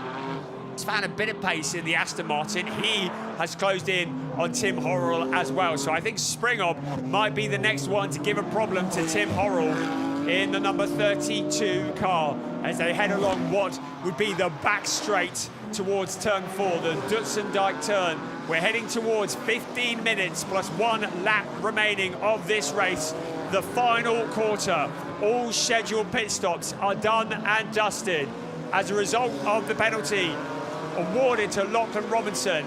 Speaker 1: has found a bit of pace in the Aston Martin. He has closed in on Tim Horrell as well. So I think Springhoff might be the next one to give a problem to Tim Horrell in the number 32 car as they head along what would be the back straight towards turn 4, the Dutzendijk turn. We're heading towards 15 minutes plus 1 lap remaining of this race. The final quarter. All scheduled pit stops are done and dusted. As a result of the penalty awarded to Lachlan Robinson,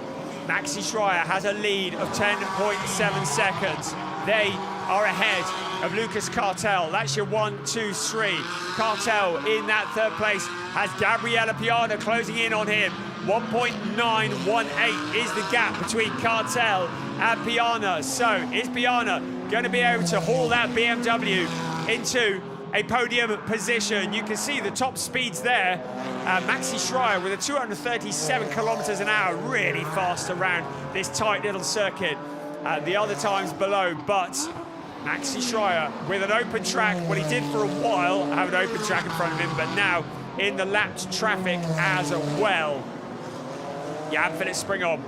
Speaker 1: Maxi Schreier has a lead of 10.7 seconds. They are ahead of Lucas Cartel. That's your 1, 2, 3. Cartel in that third place has Gabriele Piana closing in on him. 1.918 is the gap between Cartel and Piana. So is Piana going to be able to haul that BMW into a podium position? You can see the top speeds there. Maxi Schreier with a 237 kilometers an hour, really fast around this tight little circuit. The other times below, but Maxi Schreier with an open track. Well, he did for a while have an open track in front of him, but now in the lapped traffic as well. Jan-Philipp Springhoff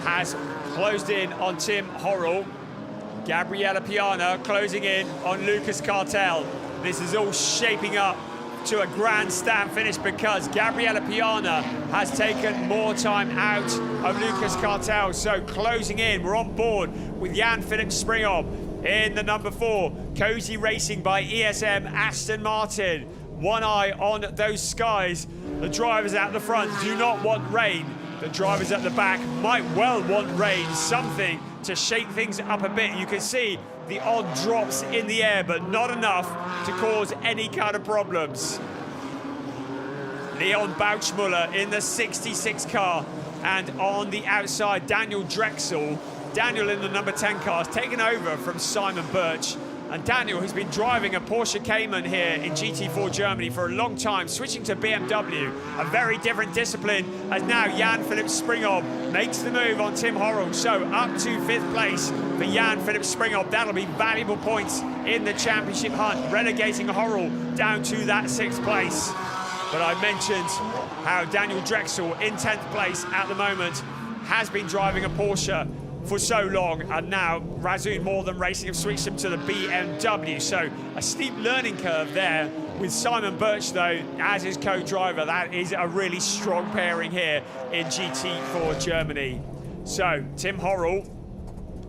Speaker 1: has closed in on Tim Horrell. Gabriele Piana closing in on Lucas Cartel. This is all shaping up to a grandstand finish because Gabriele Piana has taken more time out of Lucas Cartel. So closing in, we're on board with Jan-Philipp Springhoff in the number 4. Cozy Racing by ESM Aston Martin. One eye on those skies. The drivers at the front do not want rain. The drivers at the back might well want rain, something to shake things up a bit. You can see the odd drops in the air, but not enough to cause any kind of problems. Leon Bauchmuller in the 66 car, and on the outside, Daniel Drexel. Daniel in the number 10 car has taken over from Simon Birch. And Daniel has been driving a Porsche Cayman here in GT4 Germany for a long time, switching to BMW, a very different discipline, as now Jan-Philipp Springhoff makes the move on Tim Horrell. So up to 5th place for Jan-Philipp Springhoff. That'll be valuable points in the championship hunt, relegating Horrell down to that 6th place. But I mentioned how Daniel Drexel in 10th place at the moment has been driving a Porsche for so long, and now Razzoon More Than Racing have switched him to the BMW. So a steep learning curve there with Simon Birch, though, as his co-driver. That is a really strong pairing here in GT4 Germany. So Tim Horrell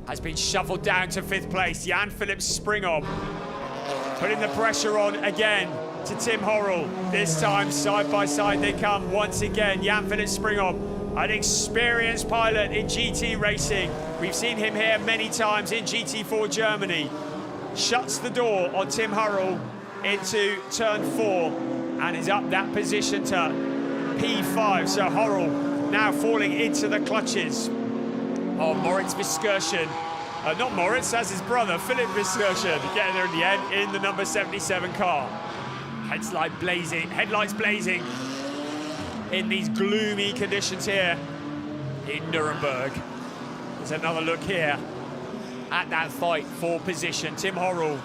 Speaker 1: has been shuffled down to 5th place. Jan-Philipp Springhoff putting the pressure on again to Tim Horrell. This time side by side they come once again. Jan-Philipp Springhoff, an experienced pilot in GT racing. We've seen him here many times in GT4 Germany. Shuts the door on Tim Horrell into turn 4 and is up that position to P5. So Horrell now falling into the clutches of Moritz Viskursen. Not Moritz, that's his brother, Philip Viskursen, getting there in the end in the number 77 car. Headlights blazing in these gloomy conditions here in Nuremberg. There's another look here at that fight for position. Tim Horrell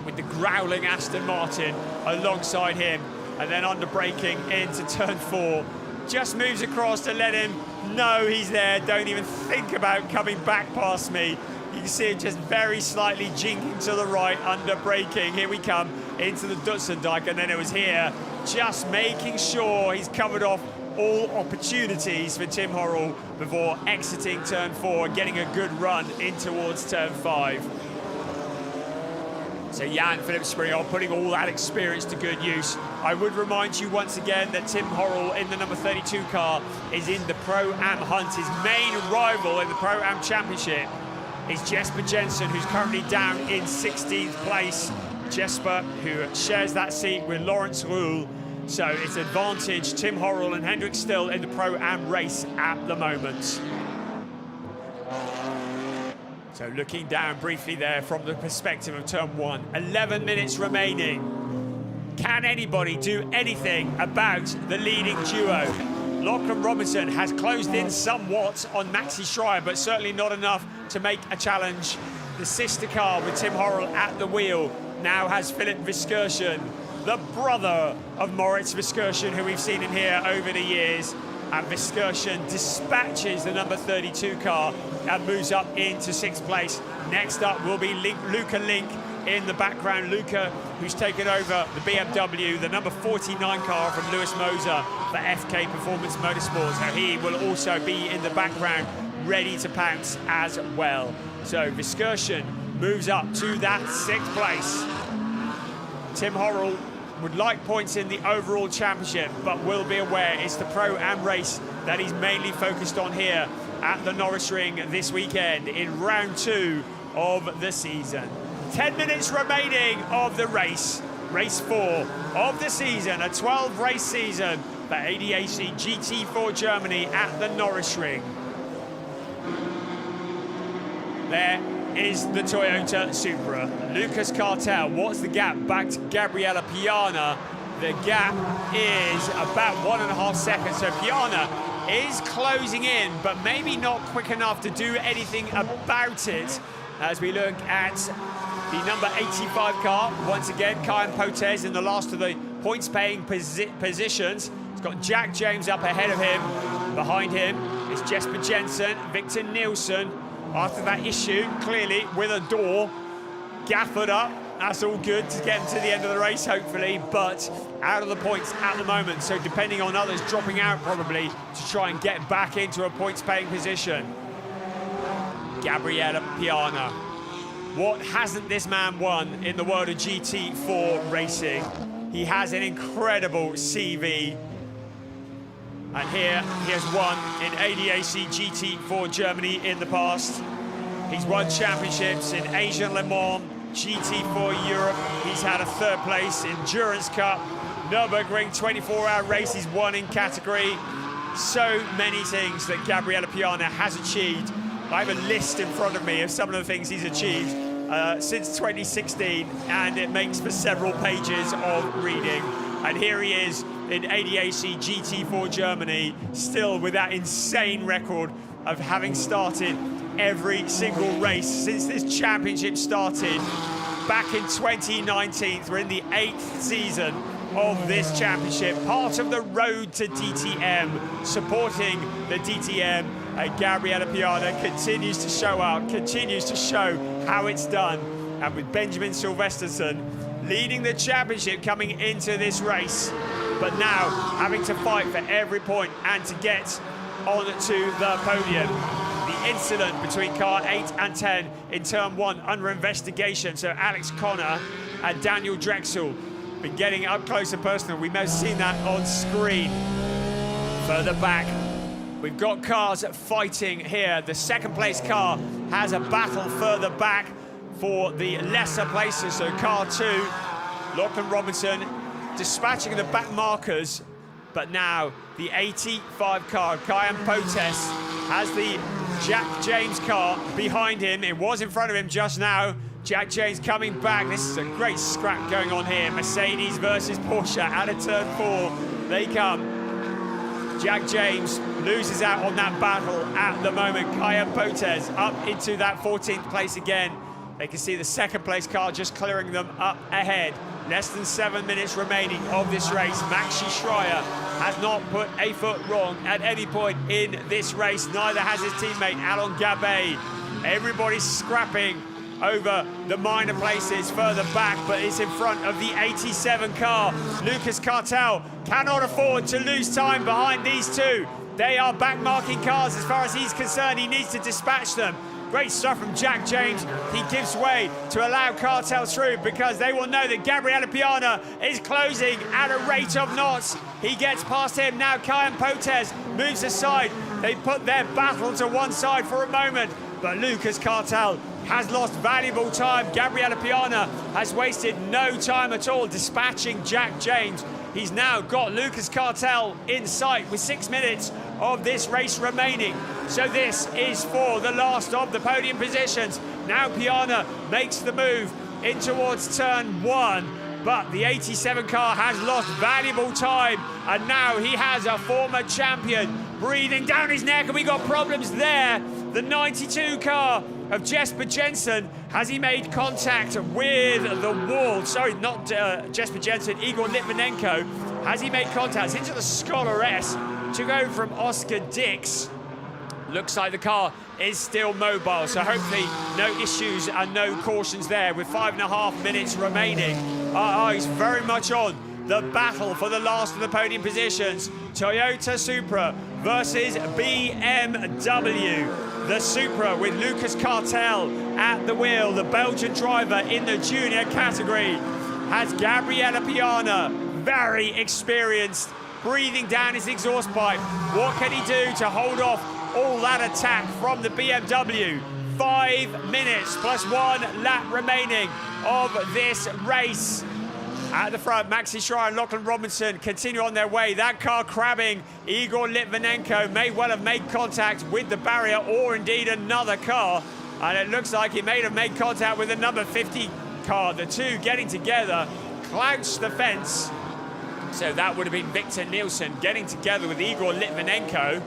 Speaker 1: with the growling Aston Martin alongside him, and then under braking into turn 4. Just moves across to let him know he's there. Don't even think about coming back past me. You can see it just very slightly jinking to the right under braking. Here we come into the Dutzendijk, and then it was here, just making sure he's covered off all opportunities for Tim Horrell before exiting turn 4 and getting a good run in towards turn 5. So Jan Philipp Springer putting all that experience to good use. I would remind you once again that Tim Horrell in the number 32 car is in the Pro-Am hunt. His main rival in the Pro-Am Championship is Jesper Jensen, who's currently down in 16th place. Jesper, who shares that seat with Lawrence Ruhl. So it's advantage Tim Horrell and Hendrik Still in the Pro-Am race at the moment. So looking down briefly there from the perspective of turn 1. 11 minutes remaining. Can anybody do anything about the leading duo? Lachlan Robinson has closed in somewhat on Maxi Schreier, but certainly not enough to make a challenge. The sister car with Tim Horrell at the wheel now has Philip Viskirchen, the brother of Moritz Viskirchen, who we've seen in here over the years. And Viskirchen dispatches the number 32 car and moves up into 6th place. Next up will be Luca Link in the background. Luca, who's taken over the BMW, the number 49 car from Lewis Moser for FK Performance Motorsport. So he will also be in the background, ready to pounce as well. So Viskirchen moves up to that 6th place. Tim Horrell would like points in the overall championship, but will be aware it's the Pro-Am race that he's mainly focused on here at the Norisring this weekend in round 2 of the season. 10 minutes remaining of the race. Race 4 of the season, a 12-race season for ADAC GT4 Germany at the Norisring. There is the Toyota Supra. Lucas Cartel, what's the gap? Back to Gabriella Piana. The gap is about 1.5 seconds. So Piana is closing in, but maybe not quick enough to do anything about it. As we look at the number 85 car, once again, Kyan Potez in the last of the points-paying positions. He's got Jack James up ahead of him. Behind him is Jesper Jensen, Victor Nielsen. After that issue, clearly with a door, gaffered up. That's all good to get him to the end of the race, hopefully, but out of the points at the moment. So depending on others dropping out probably to try and get back into a points-paying position. Gabriella Piana. What hasn't this man won in the world of GT4 racing? He has an incredible CV. And here he has won in ADAC GT4 Germany in the past. He's won championships in Asian Le Mans, GT4 Europe. He's had a 3rd place Endurance Cup, Nürburgring 24-hour race he's won in category. So many things that Gabriella Piana has achieved. I have a list in front of me of some of the things he's achieved since 2016, and it makes for several pages of reading. And here he is in ADAC GT4 Germany, still with that insane record of having started every single race since this championship started back in 2019. We're in the 8th season of this championship, part of the road to DTM, supporting the DTM. Gabriella Piana continues to show up, continues to show how it's done. And with Benjamin Sylvesterson leading the championship coming into this race, but now having to fight for every point and to get onto the podium. The incident between car 8 and 10 in turn 1 under investigation. So Alex Connor and Daniel Drexel been getting up close and personal. We may have seen that on screen. Further back, we've got cars fighting here. The 2nd place car has a battle further back for the lesser places. So car 2, Lachlan Robinson dispatching the back markers, but now the 85 car, Kyan Potez, has the Jack James car behind him. It was in front of him just now. Jack James coming back. This is a great scrap going on here. Mercedes versus Porsche out of turn 4. They come. Jack James loses out on that battle at the moment. Kyan Potez up into that 14th place again. They can see the 2nd place car just clearing them up ahead. Less than 7 minutes remaining of this race. Maxi Schreier has not put a foot wrong at any point in this race. Neither has his teammate Alain Gabet. Everybody's scrapping over the minor places further back, but it's in front of the 87 car. Lucas Cartel cannot afford to lose time behind these two. They are back-marking cars as far as he's concerned. He needs to dispatch them. Great stuff from Jack James. He gives way to allow Cartel through because they will know that Gabriele Piana is closing at a rate of knots. He gets past him. Now Kayan Potes moves aside. They put their battle to one side for a moment, but Lucas Cartel has lost valuable time. Gabriele Piana has wasted no time at all dispatching Jack James. He's now got Lucas Cartel in sight with 6 minutes of this race remaining. So this is for the last of the podium positions. Now Piana makes the move in towards turn 1, but the 87 car has lost valuable time, and now he has a former champion breathing down his neck, and we got problems there. The 92 car of Jesper Jensen, has he made contact with the wall? Sorry, not Jesper Jensen, Igor Litvinenko. Has he made contact into the Scholar S to go from Oscar Dix? Looks like the car is still mobile, so hopefully no issues and no cautions there with 5.5 minutes remaining. He's very much on the battle for the last of the podium positions. Toyota Supra versus BMW. The Supra with Lucas Cartel at the wheel, the Belgian driver in the junior category, has Gabriele Piana, very experienced, breathing down his exhaust pipe. What can he do to hold off all that attack from the BMW? 5 minutes plus 1 lap remaining of this race. At the front, Maxi Schreier and Lachlan Robinson continue on their way. That car crabbing Igor Litvinenko may well have made contact with the barrier or indeed another car. And it looks like he may have made contact with the number 50 car. The two getting together, clouched the fence. So that would have been Victor Nielsen getting together with Igor Litvinenko.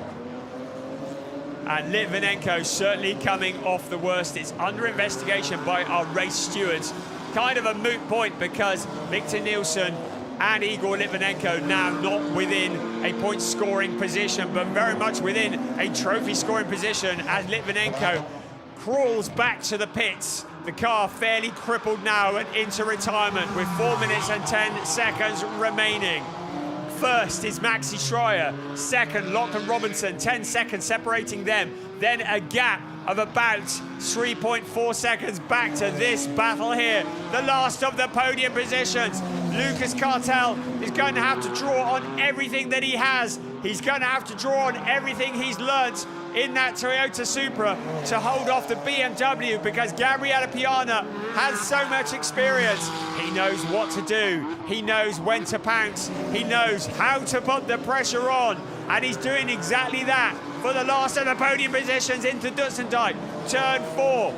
Speaker 1: And Litvinenko certainly coming off the worst. It's under investigation by our race stewards. Kind of a moot point because Victor Nielsen and Igor Litvinenko now not within a point scoring position, but very much within a trophy scoring position as Litvinenko crawls back to the pits. The car fairly crippled now and into retirement with 4 minutes and 10 seconds remaining. First is Maxi Schreier, second Lachlan Robinson, 10 seconds separating them, then a gap of about 3.4 seconds back to this battle here. The last of the podium positions. Lucas Cartel is going to have to draw on everything that he has. He's going to have to draw on everything he's learnt in that Toyota Supra to hold off the BMW because Gabriele Piana has so much experience. He knows what to do. He knows when to pounce. He knows how to put the pressure on. And he's doing exactly that for the last of the podium positions into Dutzendijk. Turn 4.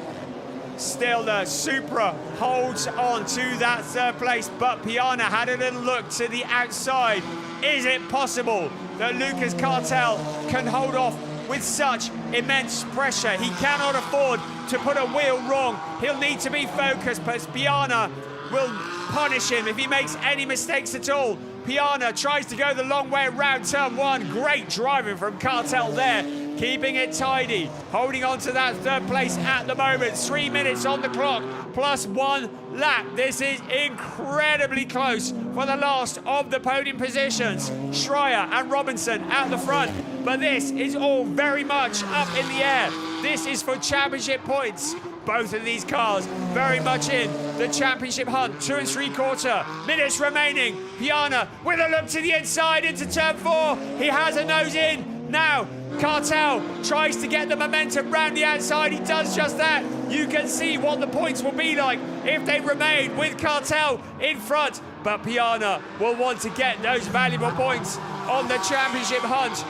Speaker 1: Still the Supra holds on to that third place, but Piana had a little look to the outside. Is it possible that Lucas Cartel can hold off with such immense pressure? He cannot afford to put a wheel wrong. He'll need to be focused, but Piana will punish him if he makes any mistakes at all. Piana tries to go the long way around turn 1. Great driving from Cartel there, keeping it tidy, holding on to that third place at the moment. 3 minutes on the clock, plus 1 lap. This is incredibly close for the last of the podium positions. Schreier and Robinson at the front, but this is all very much up in the air. This is for championship points. Both of these cars very much in the championship hunt. 2 3/4 minutes remaining. Piana with a look to the inside into turn 4. He has a nose in. Now Cartel tries to get the momentum round the outside. He does just that. You can see what the points will be like if they remain with Cartel in front. But Piana will want to get those valuable points on the championship hunt.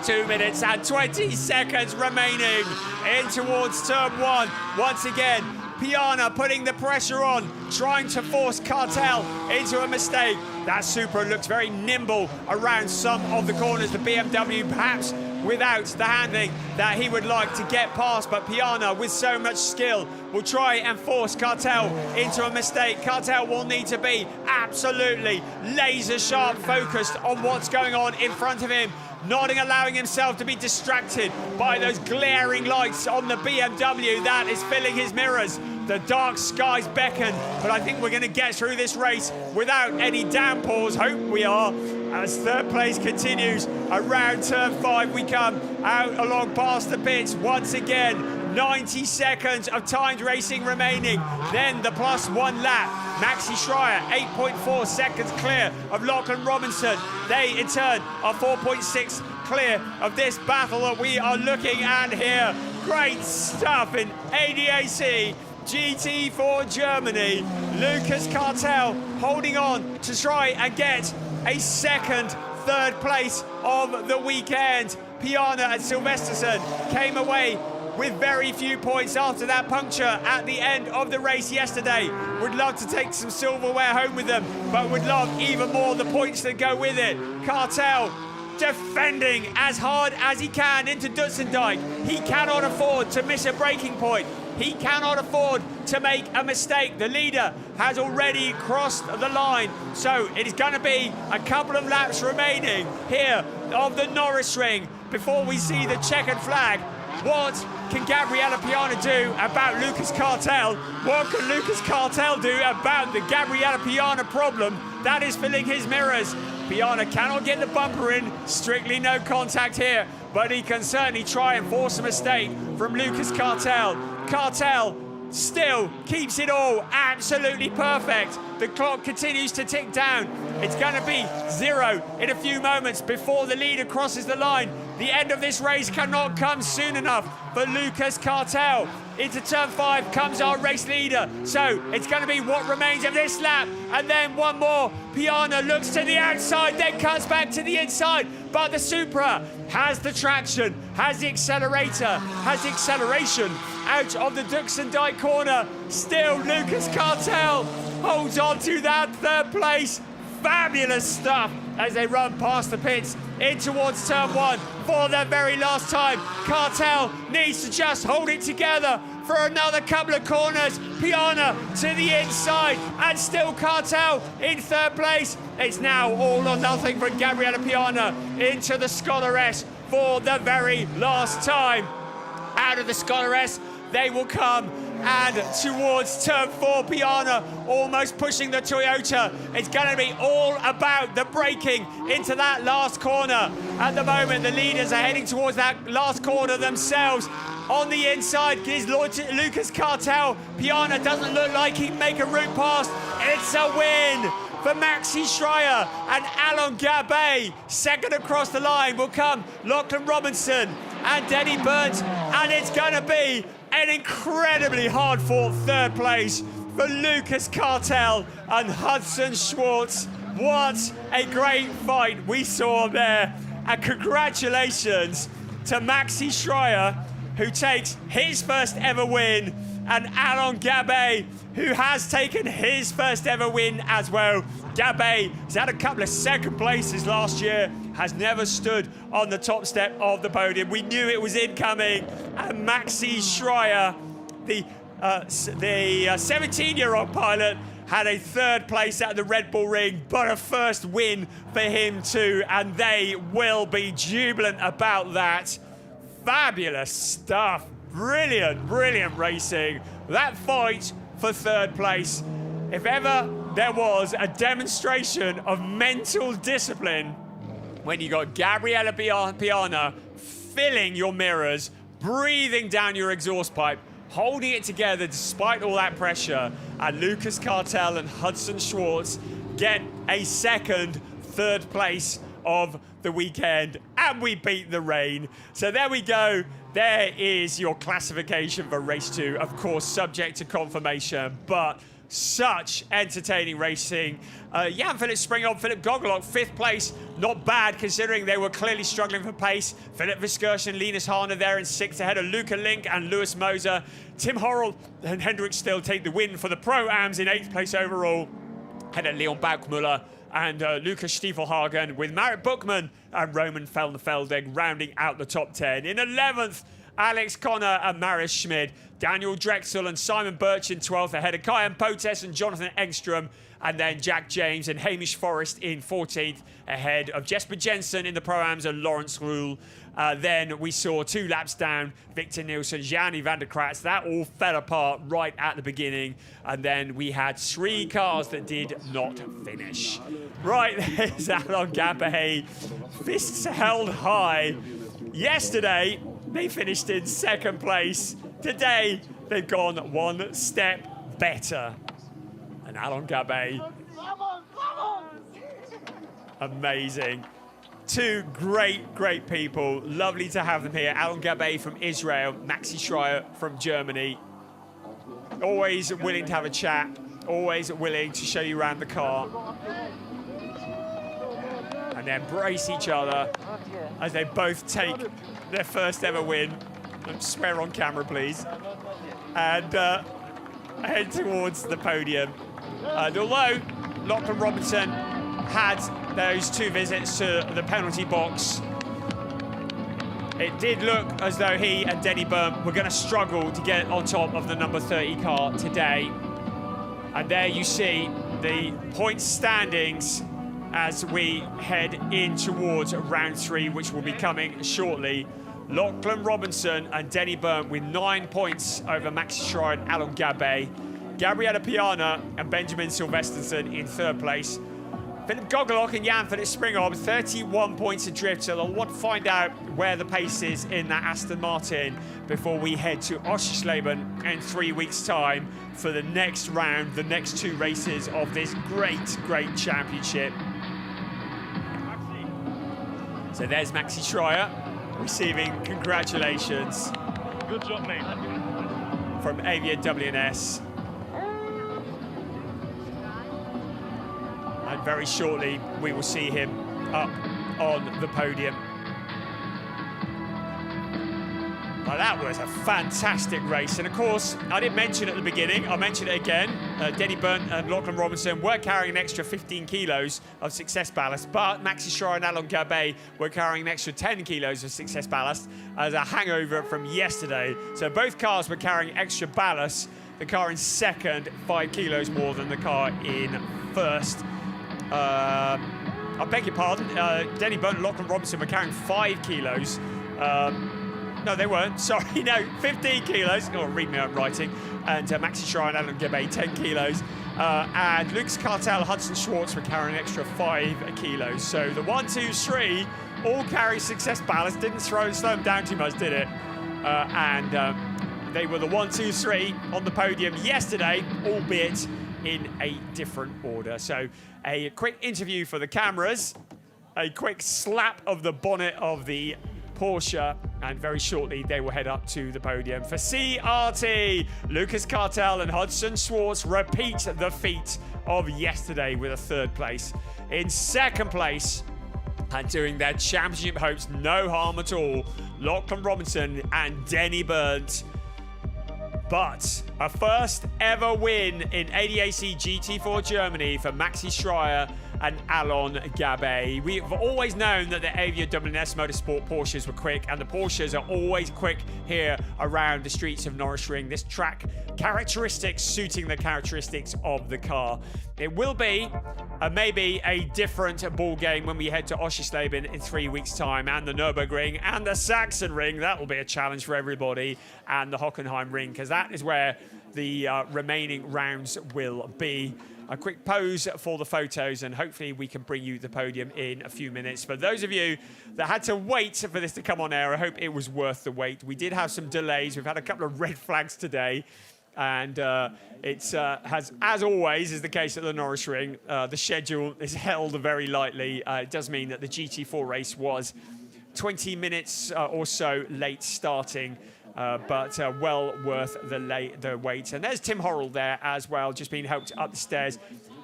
Speaker 1: 2 minutes and 20 seconds remaining in towards turn 1. Once again, Piana putting the pressure on, trying to force Cartel into a mistake. That Supra looks very nimble around some of the corners. The BMW perhaps without the handling that he would like to get past, but Piana with so much skill will try and force Cartel into a mistake. Cartel will need to be absolutely laser sharp focused on what's going on in front of him, not allowing himself to be distracted by those glaring lights on the BMW that is filling his mirrors. The dark skies beckon, but I think we're going to get through this race without any downpours. Hope we are. As third place continues around turn 5, we come out along past the pits once again. 90 seconds of timed racing remaining. Then the +1 lap. Maxi Schreier, 8.4 seconds clear of Lachlan Robinson. They, in turn, are 4.6 clear of this battle that we are looking at here. Great stuff in ADAC GT4 Germany. Lucas Cartel holding on to try and get a second, third place of the weekend. Piana and Silvesterson came away with very few points after that puncture at the end of the race yesterday. Would love to take some silverware home with them, but would love even more the points that go with it. Cartel defending as hard as he can into Dutzendijk. He cannot afford to miss a breaking point. He cannot afford to make a mistake. The leader has already crossed the line. So it is going to be a couple of laps remaining here of the Norisring before we see the checkered flag. What can Gabriella Piana do about Lucas Cartel? What can Lucas Cartel do about the Gabriella Piana problem that is filling his mirrors? Piana cannot get the bumper in, strictly no contact here, but he can certainly try and force a mistake from Lucas Cartel. Cartel still keeps it all absolutely perfect. The clock continues to tick down. It's going to be 0 in a few moments before the leader crosses the line. The end of this race cannot come soon enough for Lucas Cartel. Into turn 5 comes our race leader. So it's going to be what remains of this lap. And then one more. Piana looks to the outside, then cuts back to the inside. But the Supra has the traction, has the accelerator, has the acceleration out of the Dutzendijk corner. Still, Lucas Cartel holds on to that third place. Fabulous stuff as they run past the pits in towards turn 1 for the very last time. Cartel needs to just hold it together for another couple of corners. Piana to the inside, and still Cartel in third place. It's now all or nothing for Gabriella Piana into the Scholaress for the very last time. Out of the Scholaress, they will come, and towards turn 4, Piana almost pushing the Toyota. It's going to be all about the braking into that last corner. At the moment, the leaders are heading towards that last corner themselves. On the inside is Lucas Cartel. Piana doesn't look like he can make a route past. It's a win for Maxi Schreier and Alon Gabay. Second across the line will come Lachlan Robinson and Denny Burns, and it's going to be an incredibly hard-fought third place for Lucas Cartel and Hudson Schwartz. What a great fight we saw there. And congratulations to Maxi Schreier, who takes his first ever win, and Alon Gabay, who has taken his first ever win as well. Gabay has had a couple of second places last year, has never stood on the top step of the podium. We knew it was incoming, and Maxi Schreier, the 17-year-old pilot, had a third place at the Red Bull Ring, but a first win for him too, and they will be jubilant about that. Fabulous stuff. Brilliant, brilliant racing. That fight for third place, if ever there was a demonstration of mental discipline, when you got Gabriella Piana filling your mirrors, breathing down your exhaust pipe, holding it together despite all that pressure, and Lucas Cartel and Hudson Schwartz get a second, third place of the weekend, and we beat the rain. So there we go. There is your classification for race 2, of course subject to confirmation, but such entertaining racing. Jan-Philipp Springholt, Philip Gogelock, 5th place. Not bad considering they were clearly struggling for pace. Philip Viskersen, Linus Harner there in 6th ahead of Luca Link and Lewis Moser. Tim Horrell and Hendrik Still take the win for the Pro-Ams in 8th place overall. Ahead of Leon Baukmuller and Lucas Stiefelhagen, with Marit Buchmann and Roman Feldenfelding rounding out the top 10. In 11th, Alex Connor and Maris Schmid. Daniel Drexel and Simon Birch in 12th ahead of Kayan Potes and Jonathan Engstrom. And then Jack James and Hamish Forrest in 14th ahead of Jesper Jensen in the Pro-Ams and Lawrence Rule. Then we saw 2 laps down, Victor Nielsen, Gianni van der Kratz. That all fell apart right at the beginning. And then we had 3 cars that did not finish. Right, there's Alon Gabay, fists held high. Yesterday, they finished in 2nd place. today they've gone one step better. And Alain Gabet, amazing. Two great people. Lovely to have them here. Alain Gabet from Israel, Maxi Schreier from Germany. Always willing to have a chat, always willing to show you around the car. And then brace each other as they both take their first ever win. Don't swear on camera, please. And head towards the podium. And although Lachlan Robinson had those 2 visits to the penalty box, it did look as though he and Denny Byrne were going to struggle to get on top of the number 30 car today. And there you see the point standings as we head in towards round 3, which will be coming shortly. Lachlan Robinson and Denny Byrne with 9 points over Maxi Schreier and Alain Gabet. Gabriella Piana and Benjamin Sylvesterson in 3rd place. Philip Gogelock and Jan-Philipp Springhob, 31 points adrift, so they'll want to find out where the pace is in that Aston Martin before we head to Oschersleben in 3 weeks' time for the next round, the next 2 races of this great championship. So there's Maxi Schreier receiving congratulations.
Speaker 2: Good job, mate.
Speaker 1: From Avian WNS. And very shortly, we will see him up on the podium. Well, that was a fantastic race. And of course, I didn't mention at the beginning, I'll mention it again. Denny Byrne and Lachlan Robinson were carrying an extra 15 kilos of success ballast, but Maxi Schreier and Alain Gabet were carrying an extra 10 kilos of success ballast as a hangover from yesterday. So both cars were carrying extra ballast. The car in second, 5 kilos more than the car in first. I beg your pardon, Denny Byrne and Lachlan Robinson were carrying 5 kilos. No, they weren't. Sorry, no, 15 kilos. Oh, read me out writing. And Maxi Schreier and Alain Gabet, 10 kilos. And Lucas Cartel, Hudson Schwartz were carrying an extra 5 kilos. So the 1, 2, 3 all carry success ballast. Didn't slow them down too much, did it? They were the 1, 2, 3 on the podium yesterday, albeit in a different order. So a quick interview for the cameras, a quick slap of the bonnet of the Porsche, and very shortly they will head up to the podium. For CRT, Lucas Cartel and Hudson Schwartz repeat the feat of yesterday with a 3rd place. In 2nd place, and doing their championship hopes no harm at all, Lachlan Robinson and Denny Byrne. But a first ever win in ADAC GT4 Germany for Maxi Schreier and Alain Gabet. We've always known that the Avian WNS Motorsport Porsches were quick, and the Porsches are always quick here around the streets of Norisring. This track characteristics suiting the characteristics of the car. It will be maybe a different ball game when we head to Oschersleben in 3 weeks' time, and the Nürburgring and the Sachsenring. That will be a challenge for everybody, and the Hockenheim Ring, because that is where the remaining rounds will be. A quick pose for the photos, and hopefully we can bring you the podium in a few minutes. For those of you that had to wait for this to come on air, I hope it was worth the wait. We did have some delays. We've had a couple of red flags today, and it's has, as always is the case at the Norisring, the schedule is held very lightly. It does mean that the GT4 race was 20 minutes or so late starting. But well worth the wait. And there's Tim Horrell there as well, just being helped up the stairs.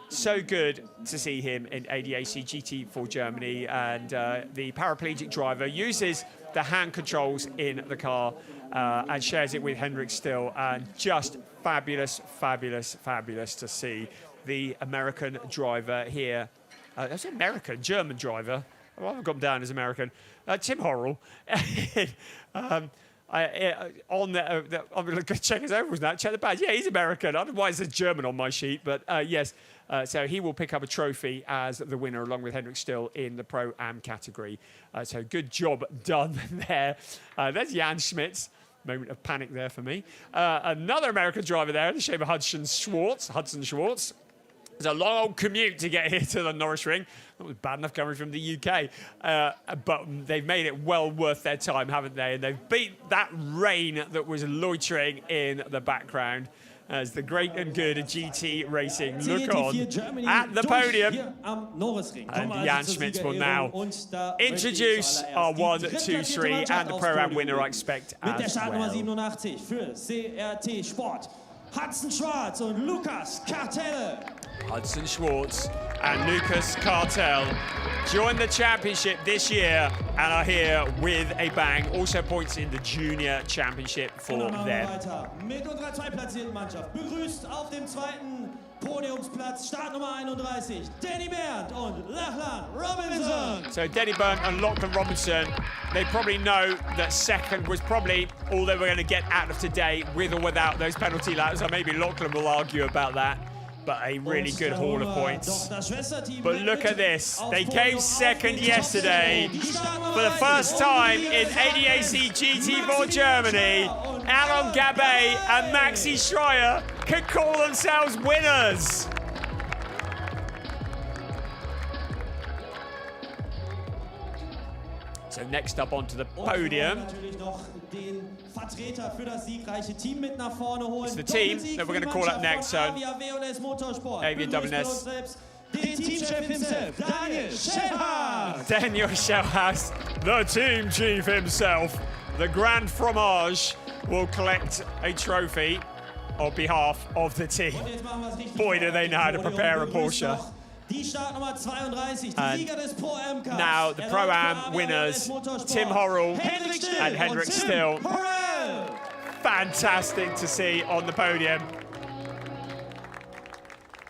Speaker 1: So good to see him in ADAC GT4 Germany. And the paraplegic driver uses the hand controls in the car and shares it with Hendrik Still. And just fabulous to see the American driver here. That's American, German driver. Well, I've got him down as American. Tim Horrell. I'm going to check his overalls now, check the badge. Yeah, he's American. I don't know why it says German on my sheet, but yes. So he will pick up a trophy as the winner, along with Hendrik Still in the Pro-Am category. So good job done there. There's Jan Schmitz. Moment of panic there for me. Another American driver there in the shape of Hudson Schwartz. It's a long old commute to get here to the Norisring. That was bad enough coming from the UK. But they've made it well worth their time, haven't they? And they've beat that rain that was loitering in the background as the great and good GT Racing look on at the podium. And Jan Schmitz will now introduce our 1, 2, 3 and the Pro-Am winner, I expect, as well.
Speaker 2: Hudson Schwarz und Lukas Cartell.
Speaker 1: Hudson Schwarz and Lucas Cartell joined the championship this year and are here with a bang. Also points in the Junior Championship for them.
Speaker 2: Mit unserer zweitplatzierten Mannschaft begrüßt auf dem zweiten Podiumsplatz Startnummer 31 Danny Bernd und Lachlan Robinson.
Speaker 1: So Danny Bernd and Lachlan Robinson, they probably know that second was probably all they were going to get out of today, with or without those penalty laps. Or maybe Lachlan will argue about that. But a really good haul of points. But look at this. They came second yesterday for the first time in ADAC GT4 Germany. Aaron Gabay and Maxi Schreier can call themselves winners. So next up onto the podium. It's the team that we're going to call up next. So ADAC WNS.
Speaker 2: Teamchef himself, Daniel Schellhaus.
Speaker 1: Daniel Schellhaus, the team chief himself. The Grand Fromage will collect a trophy on behalf of the team. Boy, do they know how to prepare a Porsche. And now the Pro-Am winners, Tim Horrell and Henrik Still. Fantastic to see on the podium.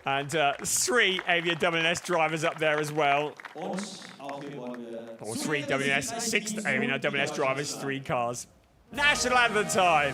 Speaker 1: And 3 ADAC WNS drivers up there as well. Or 3 WNS, 6 ADAC WNS drivers, 3 cars. National Anthem time.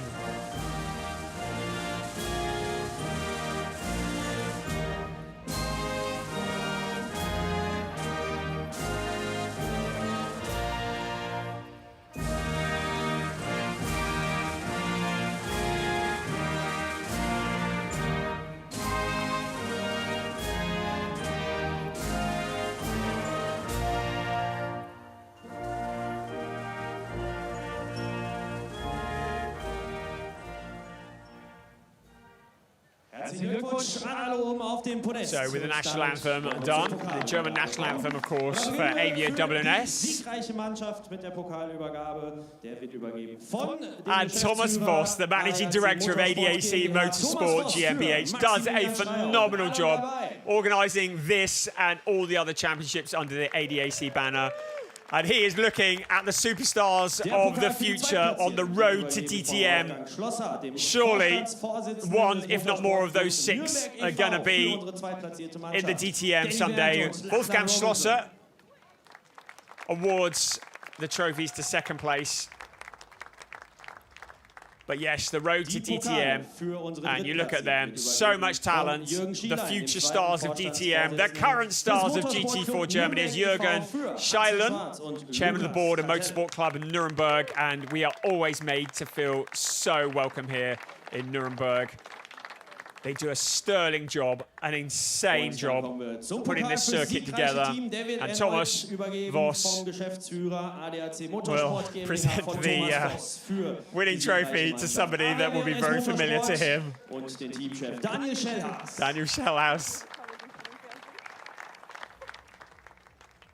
Speaker 1: So with the national anthem done, the German national anthem, of course, for ADAC WNS. And Thomas Voss, the managing director of ADAC Motorsport GmbH, does a phenomenal job organising this and all the other championships under the ADAC banner. And he is looking at the superstars of the future on the road to DTM. Surely 1, if not more, of those 6 are going to be in the DTM someday. Wolfgang Schlosser awards the trophies to second place. But yes, the road to DTM, and you look at them, so much talent. The future stars of DTM, the current stars of GT4 Germany is Jürgen Scheilen, chairman of the board of Motorsport Club in Nuremberg, and we are always made to feel so welcome here in Nuremberg. They do a sterling job, an insane job putting this circuit together. And Thomas Voss will present the winning trophy to somebody that will be very familiar to him. Daniel Schellhaus.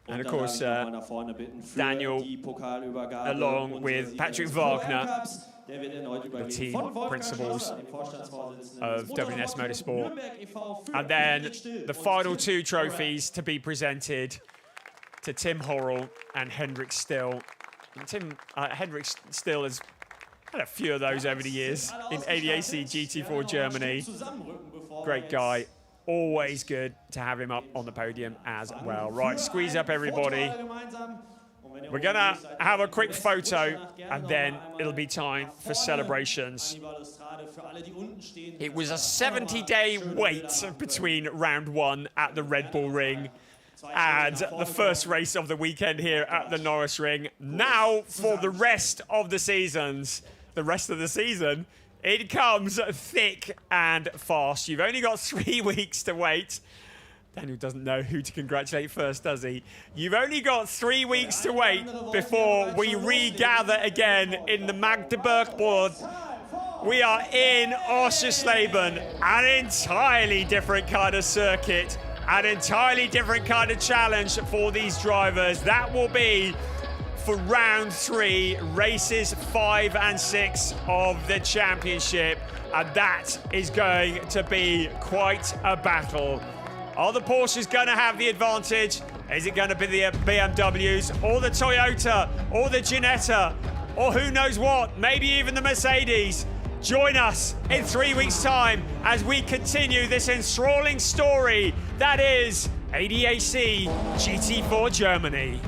Speaker 1: And of course, Daniel, along with Patrick Wagner, the team principals of WNS Motorsport. And then the final 2 trophies to be presented to Tim Horrell and Henrik Still. And Henrik Still has had a few of those over the years in ADAC GT4 Germany. Great guy. Always good to have him up on the podium as well. Right, squeeze up everybody. We're going to have a quick photo, and then it'll be time for celebrations. It was a 70-day wait between round 1 at the Red Bull Ring and the first race of the weekend here at the Norisring. Now for the rest of the seasons. The rest of the season, it comes thick and fast. You've only got 3 weeks to wait. Daniel doesn't know who to congratulate first, does he? You've only got 3 weeks to wait before we regather again in the Magdeburg board. We are in Oschersleben, an entirely different kind of circuit, an entirely different kind of challenge for these drivers. That will be for round 3, races 5 and 6 of the championship. And that is going to be quite a battle. Are the Porsches going to have the advantage? Is it going to be the BMWs or the Toyota or the Ginetta or who knows what, maybe even the Mercedes? Join us in 3 weeks' time as we continue this enthralling story that is ADAC GT4 Germany.